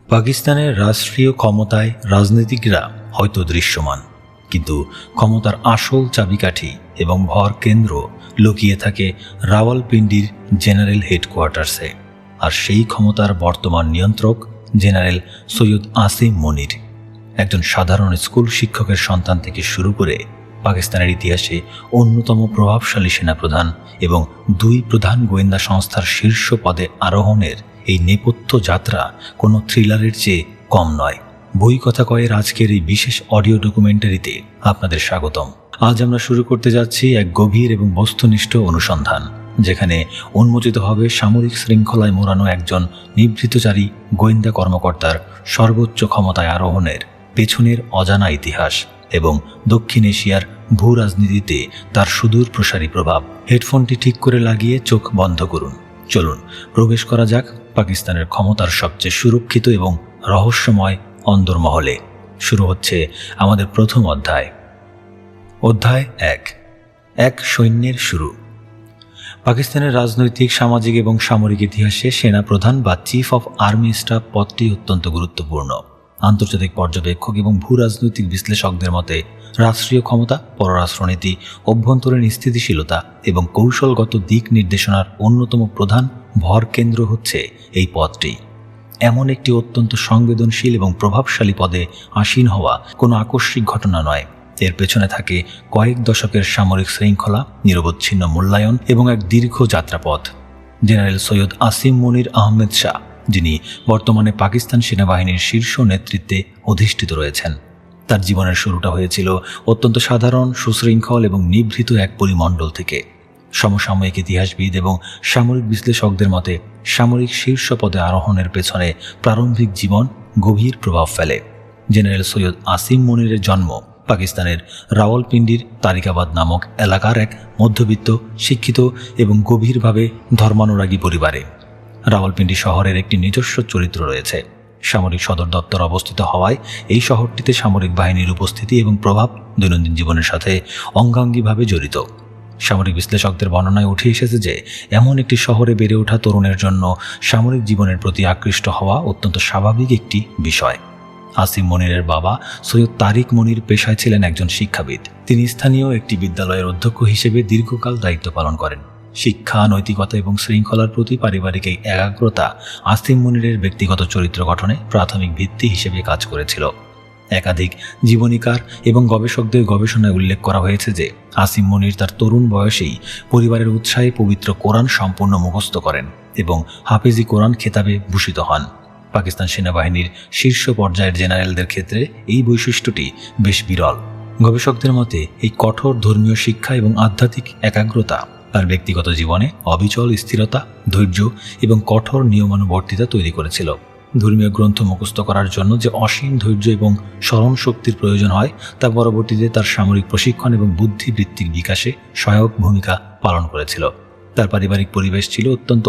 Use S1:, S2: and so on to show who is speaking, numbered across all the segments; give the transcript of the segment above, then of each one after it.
S1: পাকিস্তানের রাষ্ট্রীয় ক্ষমতায় রাজনীতিকরা হয়তো দৃশ্যমান, কিন্তু ক্ষমতার আসল চাবিকাঠি এবং ভর কেন্দ্র লুকিয়ে থাকে রাওয়ালপিন্ডির জেনারেল হেডকোয়ার্টার্সে। আর সেই ক্ষমতার বর্তমান নিয়ন্ত্রক জেনারেল সৈয়দ আসিম মনির, একজন সাধারণ স্কুল শিক্ষকের সন্তান থেকে শুরু করে পাকিস্তানের ইতিহাসে অন্যতম প্রভাবশালী সেনাপ্রধান এবং দুই প্রধান গোয়েন্দা সংস্থার শীর্ষ পদে আরোহণের এই নেপথ্য যাত্রা কোনো থ্রিলারের চেয়ে কম নয়। বই কথা কয়ের আজকের এই বিশেষ অডিও ডকুমেন্টারিতে আপনাদের স্বাগতম। আজ আমরা শুরু করতে যাচ্ছি এক গভীর এবং বস্তুনিষ্ঠ অনুসন্ধান, যেখানে উন্মোচিত হবে সামরিক শৃঙ্খলায় মোড়ানো একজন নিভৃতচারী গোয়েন্দা কর্মকর্তার সর্বোচ্চ ক্ষমতায় আরোহণের পেছনের অজানা ইতিহাস এবং দক্ষিণ এশিয়ার ভূ রাজনীতিতে তার সুদূর প্রসারী প্রভাব। হেডফোনটি ঠিক করে লাগিয়ে চোখ বন্ধ করুন। চলুন প্রবেশ করা যাক পাকিস্তানের ক্ষমতার সবচেয়ে সুরক্ষিত এবং রহস্যময় অন্দরমহলে। শুরু হচ্ছে আমাদের প্রথম অধ্যায়। অধ্যায় 1। এক সৈন্যের শুরু। পাকিস্তানের রাজনৈতিক, সামাজিক এবং সামরিক ইতিহাসে সেনা প্রধান বা চিফ অফ আর্মি স্টাফ পদটি অত্যন্ত গুরুত্বপূর্ণ। আন্তর্জাতিক পর্যবেক্ষক এবং ভূ রাজনৈতিক বিশ্লেষকদের মতে রাষ্ট্রীয় ক্ষমতা, পররাষ্ট্রনীতি, অভ্যন্তরীণ স্থিতিশীলতা এবং কৌশলগত দিক নির্দেশনার অন্যতম প্রধান ভর কেন্দ্র হচ্ছে এই পদটি। এমন একটি অত্যন্ত সংবেদনশীল এবং প্রভাবশালী পদে আসীন হওয়া কোনো আকস্মিক ঘটনা নয়। এর পেছনে থাকে কয়েক দশকের সামরিক শৃঙ্খলা, নিরবচ্ছিন্ন মূল্যায়ন এবং এক দীর্ঘ যাত্রাপথ। জেনারেল সৈয়দ আসিম মনির আহমেদ শাহ, যিনি বর্তমানে পাকিস্তান সেনাবাহিনীর শীর্ষ নেতৃত্বে অধিষ্ঠিত রয়েছেন, তার জীবনের শুরুটা হয়েছিল অত্যন্ত সাধারণ, সুশৃঙ্খল এবং নিভৃত এক পরিমণ্ডল থেকে। সমসাময়িক ইতিহাসবিদ এবং সামরিক বিশ্লেষকদের মতে সামরিক শীর্ষ পদে আরোহণের পেছনে প্রারম্ভিক জীবন গভীর প্রভাব ফেলে। জেনারেল সৈয়দ আসিম মনিরের জন্ম পাকিস্তানের রাওয়ালপিন্ডির তারিকাবাদ নামক এলাকার এক মধ্যবিত্ত, শিক্ষিত এবং গভীরভাবে ধর্মানুরাগী পরিবারে। রাওয়ালপিন্ডি শহরের একটি নিজস্ব চরিত্র রয়েছে। সামরিক সদর দপ্তর অবস্থিত হওয়ায় এই শহরটিতে সামরিক বাহিনীর উপস্থিতি এবং প্রভাব দৈনন্দিন জীবনের সাথে অঙ্গাঙ্গিভাবে জড়িত। সামরিক বিশ্লেষকদের বর্ণনায় উঠে এসেছে যে এমন একটি শহরে বেড়ে ওঠা তরুণের জন্য সামরিক জীবনের প্রতি আকৃষ্ট হওয়া অত্যন্ত স্বাভাবিক একটি বিষয়। আসিম মনিরের বাবা সৈয়দ তারিক মনির পেশায় ছিলেন একজন শিক্ষাবিদ। তিনি স্থানীয় একটি বিদ্যালয়ের অধ্যক্ষ হিসেবে দীর্ঘকাল দায়িত্ব পালন করেন। শিক্ষা, নৈতিকতা এবং শৃঙ্খলার প্রতি পারিবারিক এই একাগ্রতা আসিম মনিরের ব্যক্তিগত চরিত্র গঠনে প্রাথমিক ভিত্তি হিসেবে কাজ করেছিল। একাধিক জীবনীকার এবং গবেষকদের গবেষণায় উল্লেখ করা হয়েছে যে আসিম মনির তার তরুণ বয়সেই পরিবারের উৎসাহে পবিত্র কোরআন সম্পূর্ণ মুখস্থ করেন এবং হাফেজি কোরআন খেতাবে ভূষিত হন। পাকিস্তান সেনাবাহিনীর শীর্ষ পর্যায়ের জেনারেলদের ক্ষেত্রে এই বৈশিষ্ট্যটি বেশ বিরল। গবেষকদের মতে এই কঠোর ধর্মীয় শিক্ষা এবং আধ্যাত্মিক একাগ্রতা তার ব্যক্তিগত জীবনে অবিচল স্থিরতা, ধৈর্য এবং কঠোর নিয়মানুবর্তিতা তৈরি করেছিল। ধর্মীয় গ্রন্থ মুখস্থ করার জন্য যে অসীম ধৈর্য এবং স্মরণ শক্তির প্রয়োজন হয়, তা পরবর্তীতে তার সামরিক প্রশিক্ষণ এবং বুদ্ধিবৃত্তিক বিকাশে সহায়ক ভূমিকা পালন করেছিল। তার পারিবারিক পরিবেশ ছিল অত্যন্ত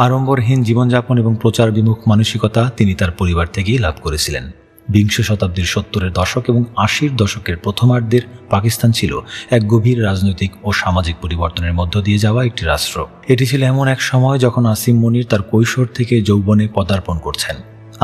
S1: আড়ম্বরহীন জীবনযাপন এবং প্রচার বিমুখ মানসিকতা তিনি তার পরিবার থেকেই লাভ করেছিলেন। বিংশ শতাব্দীর 70-এর দশক এবং 80-র দশকের প্রথমার্ধের পাকিস্তান ছিল এক গভীর রাজনৈতিক ও সামাজিক পরিবর্তনের মধ্য দিয়ে যাওয়া একটি রাষ্ট্র। এটি ছিল এমন এক সময় যখন আসিম মনির তার কৈশোর থেকে যৌবনে পদার্পণ করছেন।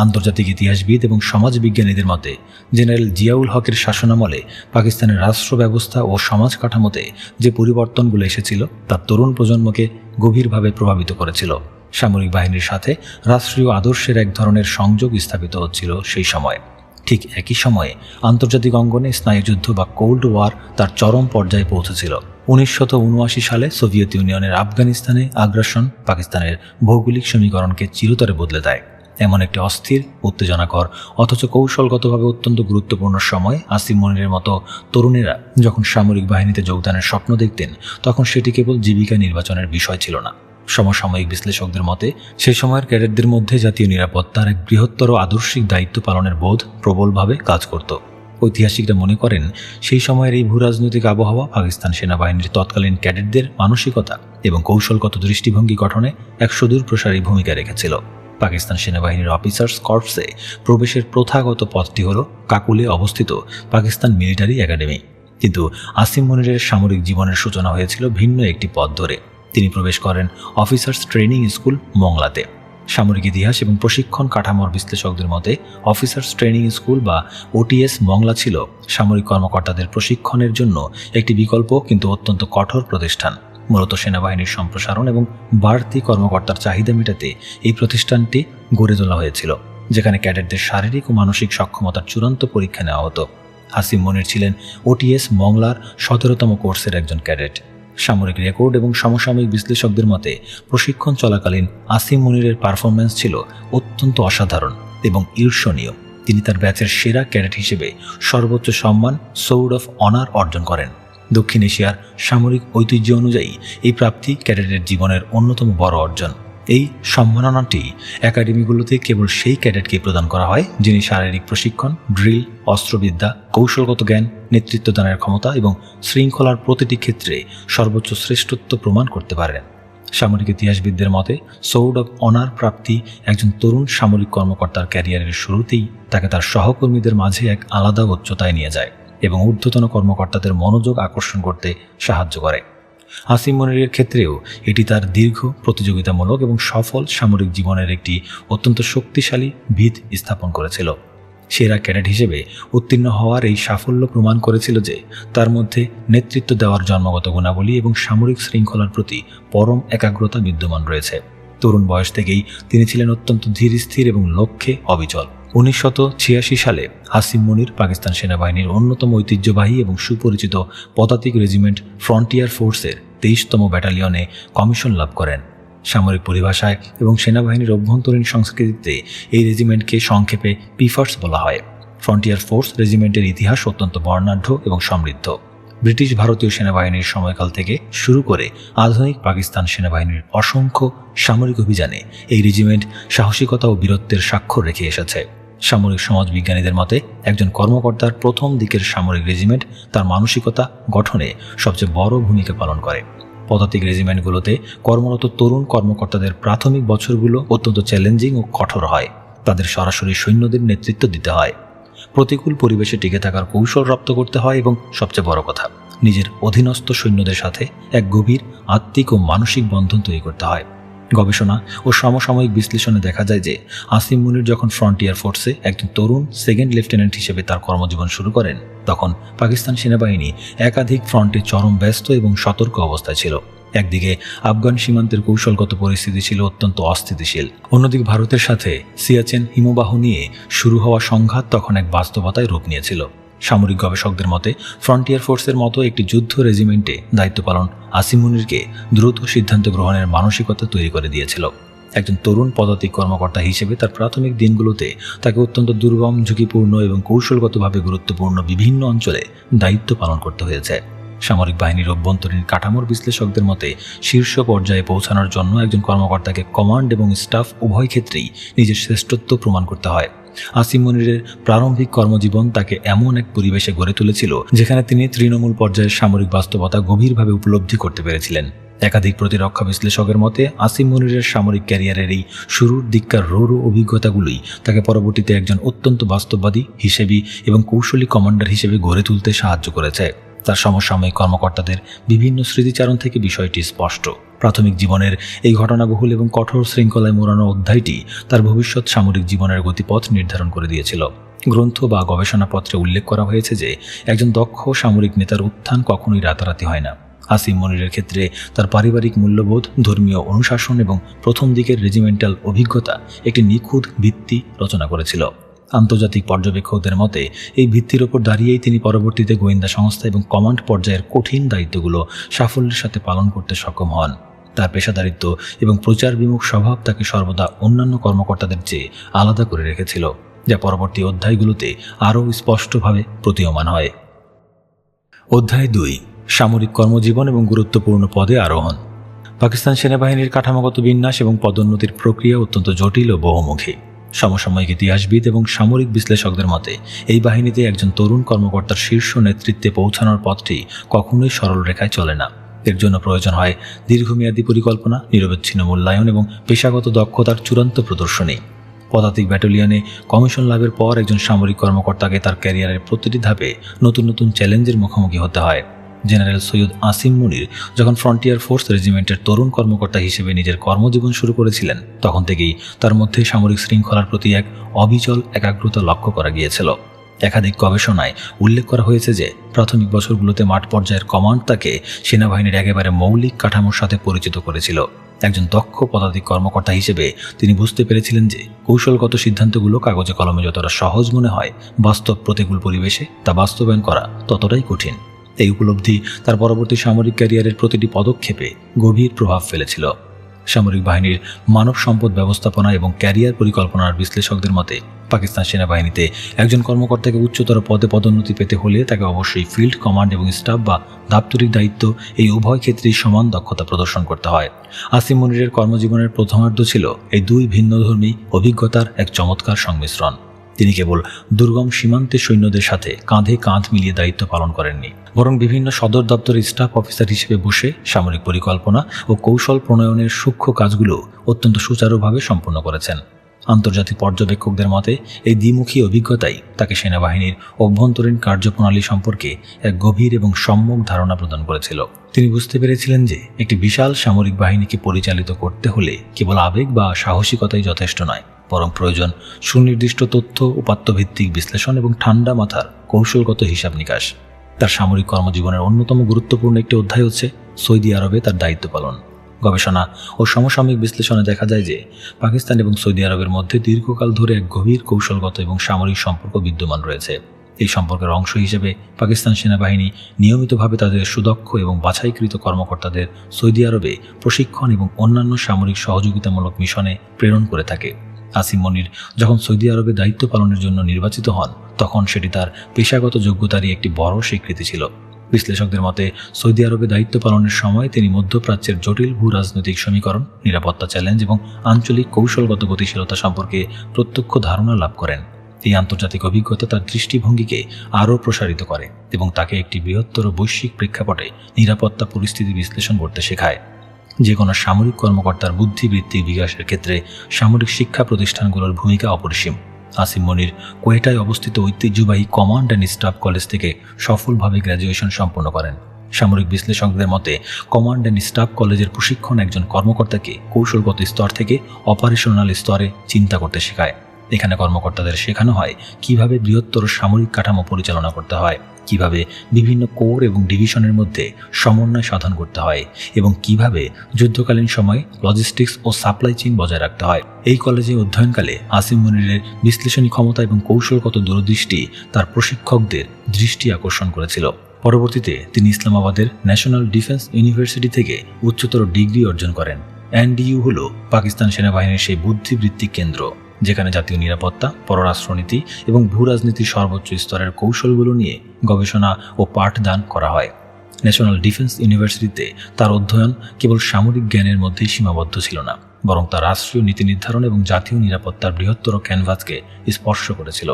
S1: আন্তর্জাতিক ইতিহাসবিদ এবং সমাজবিজ্ঞানীদের মতে জেনারেল জিয়াউল হকের শাসনামলে পাকিস্তানের রাষ্ট্র ব্যবস্থা ও সমাজ কাঠামোতে যে পরিবর্তনগুলো এসেছিল তা তরুণ প্রজন্মকে গভীরভাবে প্রভাবিত করেছিল। সামরিক বাহিনীর সাথে রাষ্ট্রীয় আদর্শের এক ধরনের সংযোগ স্থাপিত হচ্ছিল সেই সময়। ঠিক একই সময়ে আন্তর্জাতিক অঙ্গনে স্নায়ুযুদ্ধ বা কোল্ড ওয়ার তার চরম পর্যায়ে পৌঁছেছিল। 1979 সালে সোভিয়েত ইউনিয়নের আফগানিস্তানে আগ্রাসন পাকিস্তানের ভৌগোলিক সমীকরণকে চিরতরে বদলে দেয়। এমন একটি অস্থির, উত্তেজনাকর অথচ কৌশলগতভাবে অত্যন্ত গুরুত্বপূর্ণ সময় আসিম মনিরের মতো তরুণেরা যখন সামরিক বাহিনীতে যোগদানের স্বপ্ন দেখতেন, তখন সেটি কেবল জীবিকা নির্বাচনের বিষয় ছিল না। সমসাময়িক বিশ্লেষকদের মতে সে সময়ের ক্যাডেটদের মধ্যে জাতীয় নিরাপত্তার এক বৃহত্তর আদর্শিক দায়িত্ব পালনের বোধ প্রবলভাবে কাজ করত। ঐতিহাসিকরা মনে করেন সেই সময়ের এই ভূরাজনৈতিক আবহাওয়া পাকিস্তান সেনাবাহিনীর তৎকালীন ক্যাডেটদের মানসিকতা এবং কৌশলগত দৃষ্টিভঙ্গি গঠনে এক সুদূর প্রসারী ভূমিকা রেখেছিল। পাকিস্তান সেনাবাহিনীর অফিসার্স কর্পসে প্রবেশের প্রথাগত পথটি হল কাকুলে অবস্থিত পাকিস্তান মিলিটারি একাডেমি। কিন্তু আসিম মনিরের সামরিক জীবনের সূচনা হয়েছিল ভিন্ন একটি পথ ধরে। তিনি প্রবেশ করেন অফিসার্স ট্রেনিং স্কুল মংলাতে। সামরিক ইতিহাস এবং প্রশিক্ষণ কাঠামোর বিশ্লেষকদের মতে অফিসার্স ট্রেনিং স্কুল বা ওটিএস মংলা ছিল সামরিক কর্মকর্তাদের প্রশিক্ষণের জন্য একটি বিকল্প কিন্তু অত্যন্ত কঠোর প্রতিষ্ঠান। মূলত সেনাবাহিনীর সম্প্রসারণ এবং বাড়তি কর্মকর্তার চাহিদা মেটাতে এই প্রতিষ্ঠানটি গড়ে তোলা হয়েছিল, যেখানে ক্যাডেটদের শারীরিক ও মানসিক সক্ষমতার চূড়ান্ত পরীক্ষা নেওয়া হতো। আসিম মনির ছিলেন ওটিএস মংলার 17তম কোর্সের একজন ক্যাডেট। সামরিক রেকর্ড এবং সমসাময়িক বিশ্লেষকদের মতে প্রশিক্ষণ চলাকালীন আসিম মনিরের পারফরম্যান্স ছিল অত্যন্ত অসাধারণ এবং ঈর্ষণীয়। তিনি তার ব্যাচের সেরা ক্যাডেট হিসেবে সর্বোচ্চ সম্মান সোর্ড অফ অনার অর্জন করেন। দক্ষিণ এশিয়ার সামরিক ঐতিহ্য অনুযায়ী এই প্রাপ্তি ক্যাডেটের জীবনের অন্যতম বড় অর্জন। এই সম্মাননাটি একাডেমিগুলোতে কেবল সেই ক্যাডেটকে প্রদান করা হয় যিনি শারীরিক প্রশিক্ষণ, ড্রিল, অস্ত্রবিদ্যা, কৌশলগত জ্ঞান, নেতৃত্বদানের ক্ষমতা এবং শৃঙ্খলার প্রতিটি ক্ষেত্রে সর্বোচ্চ শ্রেষ্ঠত্ব প্রমাণ করতে পারেন। সামরিক ইতিহাসবিদদের মতে সোর্ড অফ অনার প্রাপ্তি একজন তরুণ সামরিক কর্মকর্তার ক্যারিয়ারের শুরুতেই তাকে তার সহকর্মীদের মাঝে এক আলাদা উচ্চতায় নিয়ে যায় এবং ঊর্ধ্বতন কর্মকর্তাদের মনোযোগ আকর্ষণ করতে সাহায্য করে। আসিম মনিরের ক্ষেত্রেও এটি তার দীর্ঘ প্রতিযোগিতামূলক এবং সফল সামরিক জীবনের একটি অত্যন্ত শক্তিশালী ভিত স্থাপন করেছিল। সেরা ক্যাডেট হিসেবে উত্তীর্ণ হওয়ার এই সাফল্য প্রমাণ করেছিল যে তার মধ্যে নেতৃত্ব দেওয়ার জন্মগত গুণাবলী এবং সামরিক শৃঙ্খলার প্রতি পরম একাগ্রতা বিদ্যমান রয়েছে। তরুণ বয়স থেকেই তিনি ছিলেন অত্যন্ত ধীর স্থির এবং লক্ষ্যে অবিচল। 1986 সালে আসিম মনির পাকিস্তান সেনাবাহিনীর অন্যতম ঐতিহ্যবাহী এবং সুপরিচিত পদাতিক রেজিমেন্ট ফ্রন্টিয়ার ফোর্সের 23তম ব্যাটালিয়নে কমিশন লাভ করেন। সামরিক পরিভাষায় এবং সেনাবাহিনীর অভ্যন্তরীণ সংস্কৃতিতে এই রেজিমেন্টকে সংক্ষেপে পিফার্স বলা হয়। ফ্রন্টিয়ার ফোর্স রেজিমেন্টের ইতিহাস অত্যন্ত বর্ণাঢ্য এবং সমৃদ্ধ। ব্রিটিশ ভারতীয় সেনাবাহিনীর সময়কাল থেকে শুরু করে আধুনিক পাকিস্তান সেনাবাহিনীর অসংখ্য সামরিক অভিযানে এই রেজিমেন্ট সাহসিকতা ও বীরত্বের স্বাক্ষর রেখে এসেছে। সামরিক সমাজবিজ্ঞানীদের মতে একজন কর্মকর্তার প্রথম দিকের সামরিক রেজিমেন্ট তার মানসিকতা গঠনে সবচেয়ে বড় ভূমিকা পালন করে। পদাতিক রেজিমেন্টগুলোতে কর্মরত তরুণ কর্মকর্তাদের প্রাথমিক বছরগুলো অত্যন্ত চ্যালেঞ্জিং ও কঠোর হয়। তাদের সরাসরি সৈন্যদের নেতৃত্ব দিতে হয়, প্রতিকূল পরিবেশে টিকে থাকার কৌশল রপ্ত করতে হয় এবং সবচেয়ে বড় কথা, নিজের অধীনস্থ সৈন্যদের সাথে এক গভীর আত্মিক ও মানসিক বন্ধন তৈরি করতে হয়। গবেষণা ও সমসাময়িক বিশ্লেষণে দেখা যায় যে আসিম মনির যখন ফ্রন্টিয়ার ফোর্সে একজন তরুণ সেকেন্ড লেফটেন্যান্ট হিসেবে তার কর্মজীবন শুরু করেন, তখন পাকিস্তান সেনাবাহিনী একাধিক ফ্রন্টে চরম ব্যস্ত এবং সতর্ক অবস্থায় ছিল। একদিকে আফগান সীমান্তের কৌশলগত পরিস্থিতি ছিল অত্যন্ত অস্থিতিশীল, অন্যদিকে ভারতের সাথে সিয়াচেন হিমবাহ নিয়ে শুরু হওয়া সংঘাত তখন এক বাস্তবতায় রূপ নিয়েছিল। সামরিক গবেষকদের মতে ফ্রন্টিয়ার ফোর্সের মতো একটি যুদ্ধ রেজিমেন্টে দায়িত্ব পালন আসিম মনিরকে দ্রুত সিদ্ধান্ত গ্রহণের মানসিকতা তৈরি করে দিয়েছিল। একজন তরুণ পদাতিক কর্মকর্তা হিসেবে তার প্রাথমিক দিনগুলোতে তাকে অত্যন্ত দুর্গম, ঝুঁকিপূর্ণ এবং কৌশলগতভাবে গুরুত্বপূর্ণ বিভিন্ন অঞ্চলে দায়িত্ব পালন করতে হয়েছে। সামরিক বাহিনীর অভ্যন্তরীণ কাঠামোর বিশ্লেষকদের মতে শীর্ষ পর্যায়ে পৌঁছানোর জন্য একজন কর্মকর্তাকে কমান্ড এবং স্টাফ উভয় ক্ষেত্রেই নিজের শ্রেষ্ঠত্ব প্রমাণ করতে হয়। আসিম মনিরের প্রারম্ভিক কর্মজীবন তাকে এমন এক পরিবেশে গড়ে তুলেছিল যেখানে তিনি তৃণমূল পর্যায়ের সামরিক বাস্তবতা গভীরভাবে উপলব্ধি করতে পেরেছিলেন। একাধিক প্রতিরক্ষা বিশ্লেষকের মতে আসিম মনিরের সামরিক ক্যারিয়ারের এই শুরুর দিককার রোরো অভিজ্ঞতাগুলোই তাকে পরবর্তীতে একজন অত্যন্ত বাস্তববাদী হিসেবে এবং কৌশলী কমান্ডার হিসেবে গড়ে তুলতে সাহায্য করেছে। তার সমসাময়িক কর্মকর্তাদের বিভিন্ন স্মৃতিচারণ থেকে বিষয়টি স্পষ্ট। প্রাথমিক জীবনের এই ঘটনাবহুল এবং কঠোর শৃঙ্খলায় মোড়ানো অধ্যায়টি তার ভবিষ্যৎ সামরিক জীবনের গতিপথ নির্ধারণ করে দিয়েছিল। গ্রন্থ বা গবেষণাপত্রে উল্লেখ করা হয়েছে যে একজন দক্ষ সামরিক নেতার উত্থান কখনোই রাতারাতি হয় না। আসিম মনিরের ক্ষেত্রে তার পারিবারিক মূল্যবোধ, ধর্মীয় অনুশাসন এবং প্রথম দিকের রেজিমেন্টাল অভিজ্ঞতা একটি নিখুঁত ভিত্তি রচনা করেছিল। আন্তর্জাতিক পর্যবেক্ষকদের মতে এই ভিত্তির ওপর দাঁড়িয়েই তিনি পরবর্তীতে গোয়েন্দা সংস্থা এবং কমান্ড পর্যায়ের কঠিন দায়িত্বগুলো সাফল্যের সাথে পালন করতে সক্ষম হন। তার পেশাদারিত্ব এবং প্রচার বিমুখ স্বভাব তাকে সর্বদা অন্যান্য কর্মকর্তাদের চেয়ে আলাদা করে রেখেছিল, যা পরবর্তী অধ্যায়গুলোতে আরও স্পষ্টভাবে প্রতীয়মান হয়। অধ্যায় 2, সামরিক কর্মজীবন এবং গুরুত্বপূর্ণ পদে আরোহণ। পাকিস্তান সেনাবাহিনীর কাঠামোগত বিন্যাস এবং পদোন্নতির প্রক্রিয়া অত্যন্ত জটিল ও বহুমুখী। সমসাময়িক ইতিহাসবিদ এবং সামরিক বিশ্লেষকদের মতে এই বাহিনীতে একজন তরুণ কর্মকর্তার শীর্ষ নেতৃত্বে পৌঁছানোর পথটি কখনোই সরল রেখায় চলে না। এর জন্য প্রয়োজন হয় দীর্ঘমেয়াদী পরিকল্পনা, নিরবচ্ছিন্ন মূল্যায়ন এবং পেশাগত দক্ষতার চূড়ান্ত প্রদর্শনী। পদাতিক ব্যাটালিয়নে কমিশন লাভের পর একজন সামরিক কর্মকর্তাকে তার ক্যারিয়ারের প্রতিটি ধাপে নতুন নতুন চ্যালেঞ্জের মুখোমুখি হতে হয়। জেনারেল সৈয়দ আসিম মুনির যখন ফ্রন্টিয়ার ফোর্স রেজিমেন্টের তরুণ কর্মকর্তা হিসেবে নিজের কর্মজীবন শুরু করেছিলেন, তখন থেকেই তার মধ্যে সামরিক শৃঙ্খলার প্রতি এক অবিচল একাগ্রতা লক্ষ্য করা গিয়েছিল। একাধিক গবেষণায় উল্লেখ করা হয়েছে যে প্রাথমিক বছরগুলোতে মাঠ পর্যায়ের কমান্ড তাকে সেনাবাহিনীর একেবারে মৌলিক কাঠামোর সাথে পরিচিত করেছিল। একজন দক্ষ পদাতিক কর্মকর্তা হিসেবে তিনি বুঝতে পেরেছিলেন যে কৌশলগত সিদ্ধান্তগুলো কাগজে কলমে যতটা সহজ মনে হয়, বাস্তব প্রতিকূল পরিবেশে তা বাস্তবায়ন করা ততটাই কঠিন। এই উপলব্ধি তার পরবর্তী সামরিক ক্যারিয়ারের প্রতিটি পদক্ষেপে গভীর প্রভাব ফেলেছিল। সামরিক বাহিনীর মানব সম্পদ ব্যবস্থাপনা এবং ক্যারিয়ার পরিকল্পনার বিশ্লেষকদের মতে পাকিস্তান সেনাবাহিনীতে একজন কর্মকর্তাকে উচ্চতর পদে পদোন্নতি পেতে হলে তাকে অবশ্যই ফিল্ড কমান্ড এবং স্টাফ বা দাপ্তরিক দায়িত্ব এই উভয় ক্ষেত্রেই সমান দক্ষতা প্রদর্শন করতে হয়। আসিম মুনিরের কর্মজীবনের প্রথমার্ধ ছিল এই দুই ভিন্নধর্মী অভিজ্ঞতার এক চমৎকার সংমিশ্রণ। তিনি কেবল দুর্গম সীমান্তের সৈন্যদের সাথে কাঁধে কাঁধ মিলিয়ে দায়িত্ব পালন করেননি, বরং বিভিন্ন সদর দপ্তরের স্টাফ অফিসার হিসেবে বসে সামরিক পরিকল্পনা ও কৌশল প্রণয়নের সূক্ষ্ম কাজগুলো অত্যন্ত সুচারুভাবে সম্পন্ন করেছেন। আন্তর্জাতিক পর্যবেক্ষকদের মতে এই দ্বিমুখী অভিজ্ঞতাই তাকে সেনাবাহিনীর অভ্যন্তরীণ কার্যপ্রণালী সম্পর্কে এক গভীর এবং সম্যক ধারণা প্রদান করেছিল। তিনি বুঝতে পেরেছিলেন যে একটি বিশাল সামরিক বাহিনীকে পরিচালিত করতে হলে কেবল আবেগ বা সাহসিকতাই যথেষ্ট নয়, বরং প্রয়োজন সুনির্দিষ্ট তথ্য, উপাত্তভিত্তিক বিশ্লেষণ এবং ঠান্ডা মাথার কৌশলগত হিসাব নিকাশ। তার সামরিক কর্মজীবনের অন্যতম গুরুত্বপূর্ণ একটি অধ্যায় হচ্ছে সৌদি আরবে তার দায়িত্ব পালন। গবেষণা ও সমসাময়িক বিশ্লেষণে দেখা যায় যে পাকিস্তান এবং সৌদি আরবের মধ্যে দীর্ঘকাল ধরে এক গভীর কৌশলগত এবং সামরিক সম্পর্ক বিদ্যমান রয়েছে। এই সম্পর্কের অংশ হিসেবে পাকিস্তান সেনাবাহিনী নিয়মিতভাবে তাদের সুদক্ষ এবং বাছাইকৃত কর্মকর্তাদের সৌদি আরবে প্রশিক্ষণ এবং অন্যান্য সামরিক সহযোগিতামূলক মিশনে প্রেরণ করে থাকে। আসিম মুনির যখন সৌদি আরবে দায়িত্ব পালনের জন্য নির্বাচিত হন, তখন সেটি তার পেশাগত যোগ্যতারই একটি বড় স্বীকৃতি ছিল। বিশ্লেষকদের মতে সৌদি আরবে দায়িত্ব পালনের সময় তিনি মধ্যপ্রাচ্যের জটিল ভূ রাজনৈতিক সমীকরণ, নিরাপত্তা চ্যালেঞ্জ এবং আঞ্চলিক কৌশলগত গতিশীলতা সম্পর্কে প্রত্যক্ষ ধারণা লাভ করেন। এই আন্তর্জাতিক অভিজ্ঞতা তার দৃষ্টিভঙ্গিকে আরও প্রসারিত করে এবং তাকে একটি বৃহত্তর বৈশ্বিক প্রেক্ষাপটে নিরাপত্তা পরিস্থিতি বিশ্লেষণ করতে শেখায়। যে কোনো সামরিক কর্মকর্তার বুদ্ধিবৃত্তিক বিকাশের ক্ষেত্রে সামরিক শিক্ষা প্রতিষ্ঠানগুলোর ভূমিকা অপরিসীম। আসিম মুনির কোয়েটায় অবস্থিত ঐতিহ্যবাহী কমান্ড অ্যান্ড স্টাফ কলেজ থেকে সফলভাবে গ্র্যাজুয়েশন সম্পন্ন করেন। সামরিক বিশ্লেষকদের মতে কমান্ড অ্যান্ড স্টাফ কলেজের প্রশিক্ষণ একজন কর্মকর্তাকে কৌশলগত স্তর থেকে অপারেশনাল স্তরে চিন্তা করতে শেখায়। এখানে কর্মকর্তাদের শেখানো হয় কিভাবে বৃহত্তর সামরিক কাঠামো পরিচালনা করতে হয়, কিভাবে বিভিন্ন কোর এবং ডিভিশনের মধ্যে সমন্বয় সাধন করতে হয় এবং কিভাবে যুদ্ধকালীন সময়ে লজিস্টিক্স ও সাপ্লাই চেইন বজায় রাখতে হয়। এই কলেজে অধ্যয়নকালে আসিম মুনিরের বিশ্লেষণী ক্ষমতা এবং কৌশলগত দূরদৃষ্টি তার প্রশিক্ষকদের দৃষ্টি আকর্ষণ করেছিল। পরবর্তীতে তিনি ইসলামাবাদের ন্যাশনাল ডিফেন্স ইউনিভার্সিটি থেকে উচ্চতর ডিগ্রি অর্জন করেন। এনডিইউ হল পাকিস্তান সেনাবাহিনীর সেই বুদ্ধিবৃত্তিক কেন্দ্র যেখানে জাতীয় নিরাপত্তা, পররাষ্ট্রনীতি এবং ভূ রাজনীতির সর্বোচ্চ স্তরের কৌশলগুলো নিয়ে গবেষণা ও পাঠদান করা হয়। ন্যাশনাল ডিফেন্স ইউনিভার্সিটিতে তার অধ্যয়ন কেবল সামরিক জ্ঞানের মধ্যেই সীমাবদ্ধ ছিল না, বরং তার রাষ্ট্রীয় নীতি নির্ধারণ এবং জাতীয় নিরাপত্তার বৃহত্তর ক্যানভাসকে স্পর্শ করেছিল।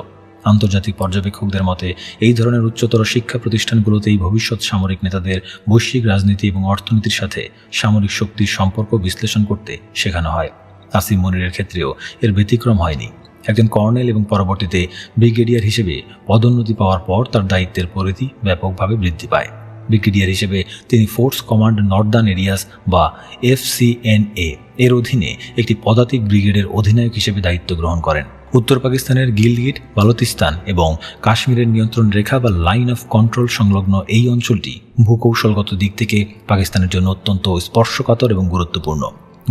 S1: আন্তর্জাতিক পর্যবেক্ষকদের মতে এই ধরনের উচ্চতর শিক্ষা প্রতিষ্ঠানগুলোতেই ভবিষ্যৎ সামরিক নেতাদের বৈশ্বিক রাজনীতি এবং অর্থনীতির সাথে সামরিক শক্তির সম্পর্ক বিশ্লেষণ করতে শেখানো হয়। আসিম মুনিরের ক্ষেত্রেও এর ব্যতিক্রম হয়নি। একজন কর্নেল এবং পরবর্তীতে ব্রিগেডিয়ার হিসেবে পদোন্নতি পাওয়ার পর তার দায়িত্বের পরিধি ব্যাপকভাবে বৃদ্ধি পায়। ব্রিগেডিয়ার হিসেবে তিনি ফোর্স কমান্ড নর্দার্ন এরিয়াস বা FCNA এর অধীনে একটি পদাতিক ব্রিগেডের অধিনায়ক হিসেবে দায়িত্ব গ্রহণ করেন। উত্তর পাকিস্তানের গিলগিট, বালতিস্তান এবং কাশ্মীরের নিয়ন্ত্রণ রেখা বা লাইন অফ কন্ট্রোল সংলগ্ন এই অঞ্চলটি ভূকৌশলগত দিক থেকে পাকিস্তানের জন্য অত্যন্ত স্পর্শকাতর এবং গুরুত্বপূর্ণ।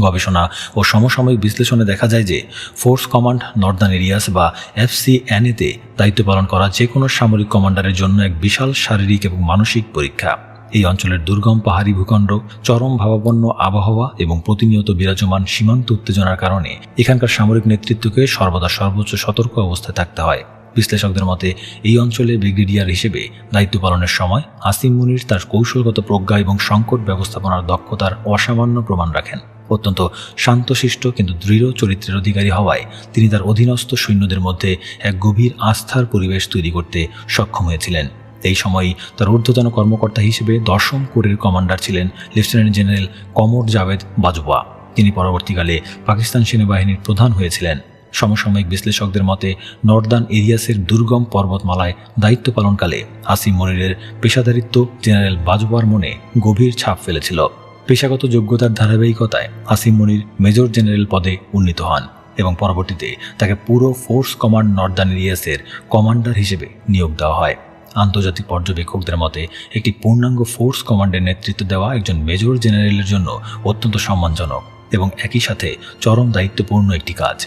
S1: গবেষণা ও সমসাময়িক বিশ্লেষণে দেখা যায় যে ফোর্স কমান্ড নর্দার্ন এরিয়াস বা FCNA-তে দায়িত্ব পালন করা যে কোনো সামরিক কমান্ডারের জন্য এক বিশাল শারীরিক এবং মানসিক পরীক্ষা। এই অঞ্চলের দুর্গম পাহাড়ি ভূখণ্ড, চরম ভাবাপন্ন আবহাওয়া এবং প্রতিনিয়ত বিরাজমান সীমান্ত উত্তেজনার কারণে এখানকার সামরিক নেতৃত্বকে সর্বদা সর্বোচ্চ সতর্ক অবস্থায় থাকতে হয়। বিশ্লেষকদের মতে এই অঞ্চলে ব্রিগেডিয়ার হিসেবে দায়িত্ব পালনের সময় আসিম মুনির তার কৌশলগত প্রজ্ঞা এবং সংকট ব্যবস্থাপনার দক্ষতার অসামান্য প্রমাণ রাখেন। অত্যন্ত শান্তশিষ্ট কিন্তু দৃঢ় চরিত্রের অধিকারী হওয়ায় তিনি তার অধীনস্থ সৈন্যদের মধ্যে এক গভীর আস্থার পরিবেশ তৈরি করতে সক্ষম হয়েছিলেন। এই সময়ই তার ঊর্ধ্বতন কর্মকর্তা হিসেবে 10ম কোরের কমান্ডার ছিলেন লেফটেন্যান্ট জেনারেল কমর জাভেদ বাজওয়া। তিনি পরবর্তীকালে পাকিস্তান সেনাবাহিনীর প্রধান হয়েছিলেন। সমসাময়িক বিশ্লেষকদের মতে নর্দার্ন এরিয়াসের দুর্গম পর্বতমালায় দায়িত্ব পালনকালে আসিম মনিরের পেশাদারিত্ব জেনারেল বাজওয়ার মনে গভীর ছাপ ফেলেছিল। পেশাগত যোগ্যতার ধারাবাহিকতায় আসিম মনির মেজর জেনারেল পদে উন্নীত হন এবং পরবর্তীতে তাকে পুরো ফোর্স কমান্ড নর্দার্ন এরিয়াসের কমান্ডার হিসেবে নিয়োগ দেওয়া হয়। আন্তর্জাতিক পর্যবেক্ষকদের মতে একটি পূর্ণাঙ্গ ফোর্স কমান্ডের নেতৃত্ব দেওয়া একজন মেজর জেনারেলের জন্য অত্যন্ত সম্মানজনক এবং একই সাথে চরম দায়িত্বপূর্ণ একটি কাজ।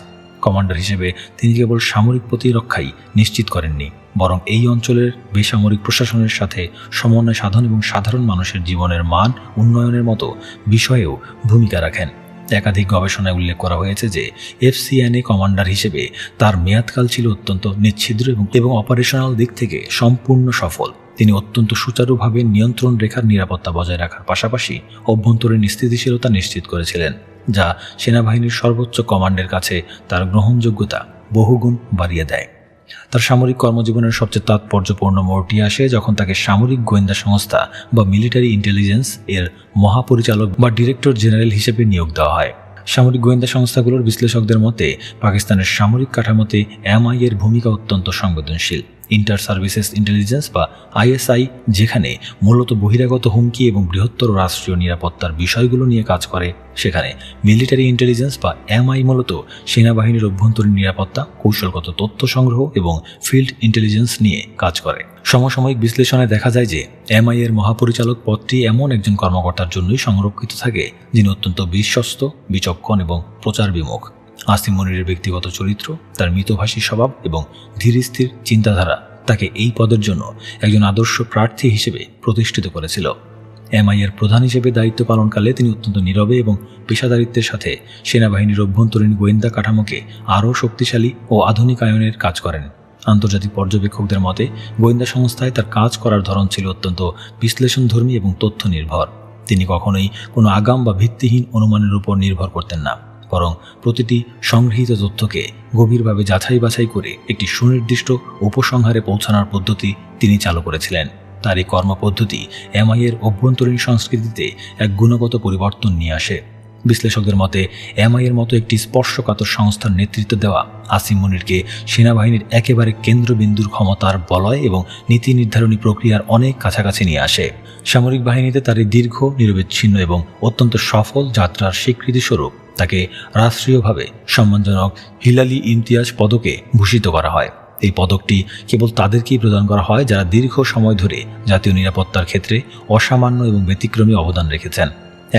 S1: কমান্ডার হিসেবে তিনি কেবল সামরিক প্রতিরক্ষাই নিশ্চিত করেননি, বরং এই অঞ্চলের বেসামরিক প্রশাসনের সাথে সমন্বয় সাধন এবং সাধারণ মানুষের জীবনের মান উন্নয়নের মতো বিষয়েও ভূমিকা রাখেন। একাধিক গবেষণায় উল্লেখ করা হয়েছে যে এফসিএনএ কমান্ডার হিসেবে তার মেয়াদকাল ছিল অত্যন্ত নিচ্ছিদ্র এবং অপারেশনাল দিক থেকে সম্পূর্ণ সফল। তিনি অত্যন্ত সুচারুভাবে নিয়ন্ত্রণ রেখার নিরাপত্তা বজায় রাখার পাশাপাশি অভ্যন্তরীণ স্থিতিশীলতা নিশ্চিত করেছিলেন, যা সেনাবাহিনীর সর্বোচ্চ কমান্ডের কাছে তার গ্রহণযোগ্যতা বহুগুণ বাড়িয়ে দেয়। তার সামরিক কর্মজীবনের সবচেয়ে তাৎপর্যপূর্ণ মোড়টি আসে যখন তাকে সামরিক গোয়েন্দা সংস্থা বা মিলিটারি ইন্টেলিজেন্স এর মহাপরিচালক বা ডিরেক্টর জেনারেল হিসেবে নিয়োগ দেওয়া হয়। সামরিক গোয়েন্দা সংস্থাগুলোর বিশ্লেষকদের মতে পাকিস্তানের সামরিক কাঠামোতে এমআই এর ভূমিকা অত্যন্ত সংবেদনশীল। ইন্টার সার্ভিসেস ইন্টেলিজেন্স বা আইএসআই, যেখানে মূলত বহিরাগত হুমকি এবং বৃহত্তর রাষ্ট্রীয় নিরাপত্তার বিষয়গুলো নিয়ে কাজ করে, সেখানে মিলিটারি ইন্টেলিজেন্স বা এমআই মূলত সেনাবাহিনীর অভ্যন্তরীণ নিরাপত্তা, কৌশলগত তথ্য সংগ্রহ এবং ফিল্ড ইন্টেলিজেন্স নিয়ে কাজ করে। সমসাময়িক বিশ্লেষণে দেখা যায় যে এমআই এর মহাপরিচালক পদটি এমন একজন কর্মকর্তার জন্যই সংরক্ষিত থাকে যিনি অত্যন্ত বিশ্বস্ত, বিচক্ষণ এবং প্রচার বিমুখ। আসিম মনিরের ব্যক্তিগত চরিত্র, তার মিতভাষী স্বভাব এবং ধীরস্থির চিন্তাধারা তাকে এই পদের জন্য একজন আদর্শ প্রার্থী হিসেবে প্রতিষ্ঠিত করেছিল। এমআই এর প্রধান হিসেবে দায়িত্ব পালনকালে তিনি অত্যন্ত নীরবে এবং পেশাদারিত্বের সাথে সেনাবাহিনীর অভ্যন্তরীণ গোয়েন্দা কাঠামোকে আরও শক্তিশালী ও আধুনিকায়নের কাজ করেন। আন্তর্জাতিক পর্যবেক্ষকদের মতে গোয়েন্দা সংস্থায় তার কাজ করার ধরন ছিল অত্যন্ত বিশ্লেষণধর্মী এবং তথ্য নির্ভর। তিনি কখনোই কোনো আগাম বা ভিত্তিহীন অনুমানের উপর নির্ভর করতেন না, বরং প্রতিটি সংগৃহীত তথ্যকে গভীরভাবে যাচাই বাছাই করে একটি সুনির্দিষ্ট উপসংহারে পৌঁছানোর পদ্ধতি তিনি চালু করেছিলেন। তার এই কর্মপদ্ধতি এমআই এর অভ্যন্তরীণ সংস্কৃতিতে এক গুণগত পরিবর্তন নিয়ে আসে। বিশ্লেষকদের মতে এমআই এর মতো একটি স্পর্শকাতর সংস্থার নেতৃত্ব দেওয়া আসিম মনিরকে সেনাবাহিনীর একেবারে কেন্দ্রবিন্দুর ক্ষমতার বলয় এবং নীতি নির্ধারণী প্রক্রিয়ার অনেক কাছাকাছি নিয়ে আসে। সামরিক বাহিনীতে তার এই দীর্ঘ, নিরবিচ্ছিন্ন এবং অত্যন্ত সফল যাত্রার স্বীকৃতিস্বরূপ তাকে রাষ্ট্রীয়ভাবে সম্মানজনক হিলালি ইমতিয়াজ পদকে ভূষিত করা হয়। এই পদকটি কেবল তাদেরকেই প্রদান করা হয় যারা দীর্ঘ সময় ধরে জাতীয় নিরাপত্তার ক্ষেত্রে অসামান্য এবং ব্যতিক্রমী অবদান রেখেছেন।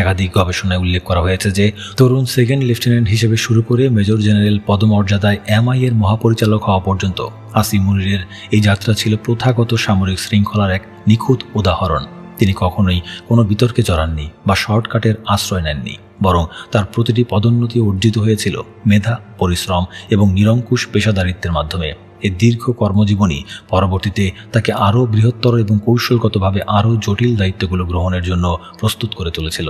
S1: একাধিক গবেষণায় উল্লেখ করা হয়েছে যে তরুণ সেকেন্ড লেফটেন্যান্ট হিসেবে শুরু করে মেজর জেনারেল পদমর্যাদায় এমআই এর মহাপরিচালক হওয়া পর্যন্ত আসিম মনিরের এই যাত্রা ছিল প্রথাগত সামরিক শৃঙ্খলার এক নিখুঁত উদাহরণ। তিনি কখনোই কোনো বিতর্কে জড়াননি বা শর্টকাটের আশ্রয় নেননি, বরং তার প্রতিটি পদোন্নতি অর্জিত হয়েছিল মেধা, পরিশ্রম এবং নিরঙ্কুশ পেশাদারিত্বের মাধ্যমে। এই দীর্ঘ কর্মজীবনী পরবর্তীতে তাকে আরও বৃহত্তর এবং কৌশলগতভাবে আরও জটিল দায়িত্বগুলো গ্রহণের জন্য প্রস্তুত করে তুলেছিল।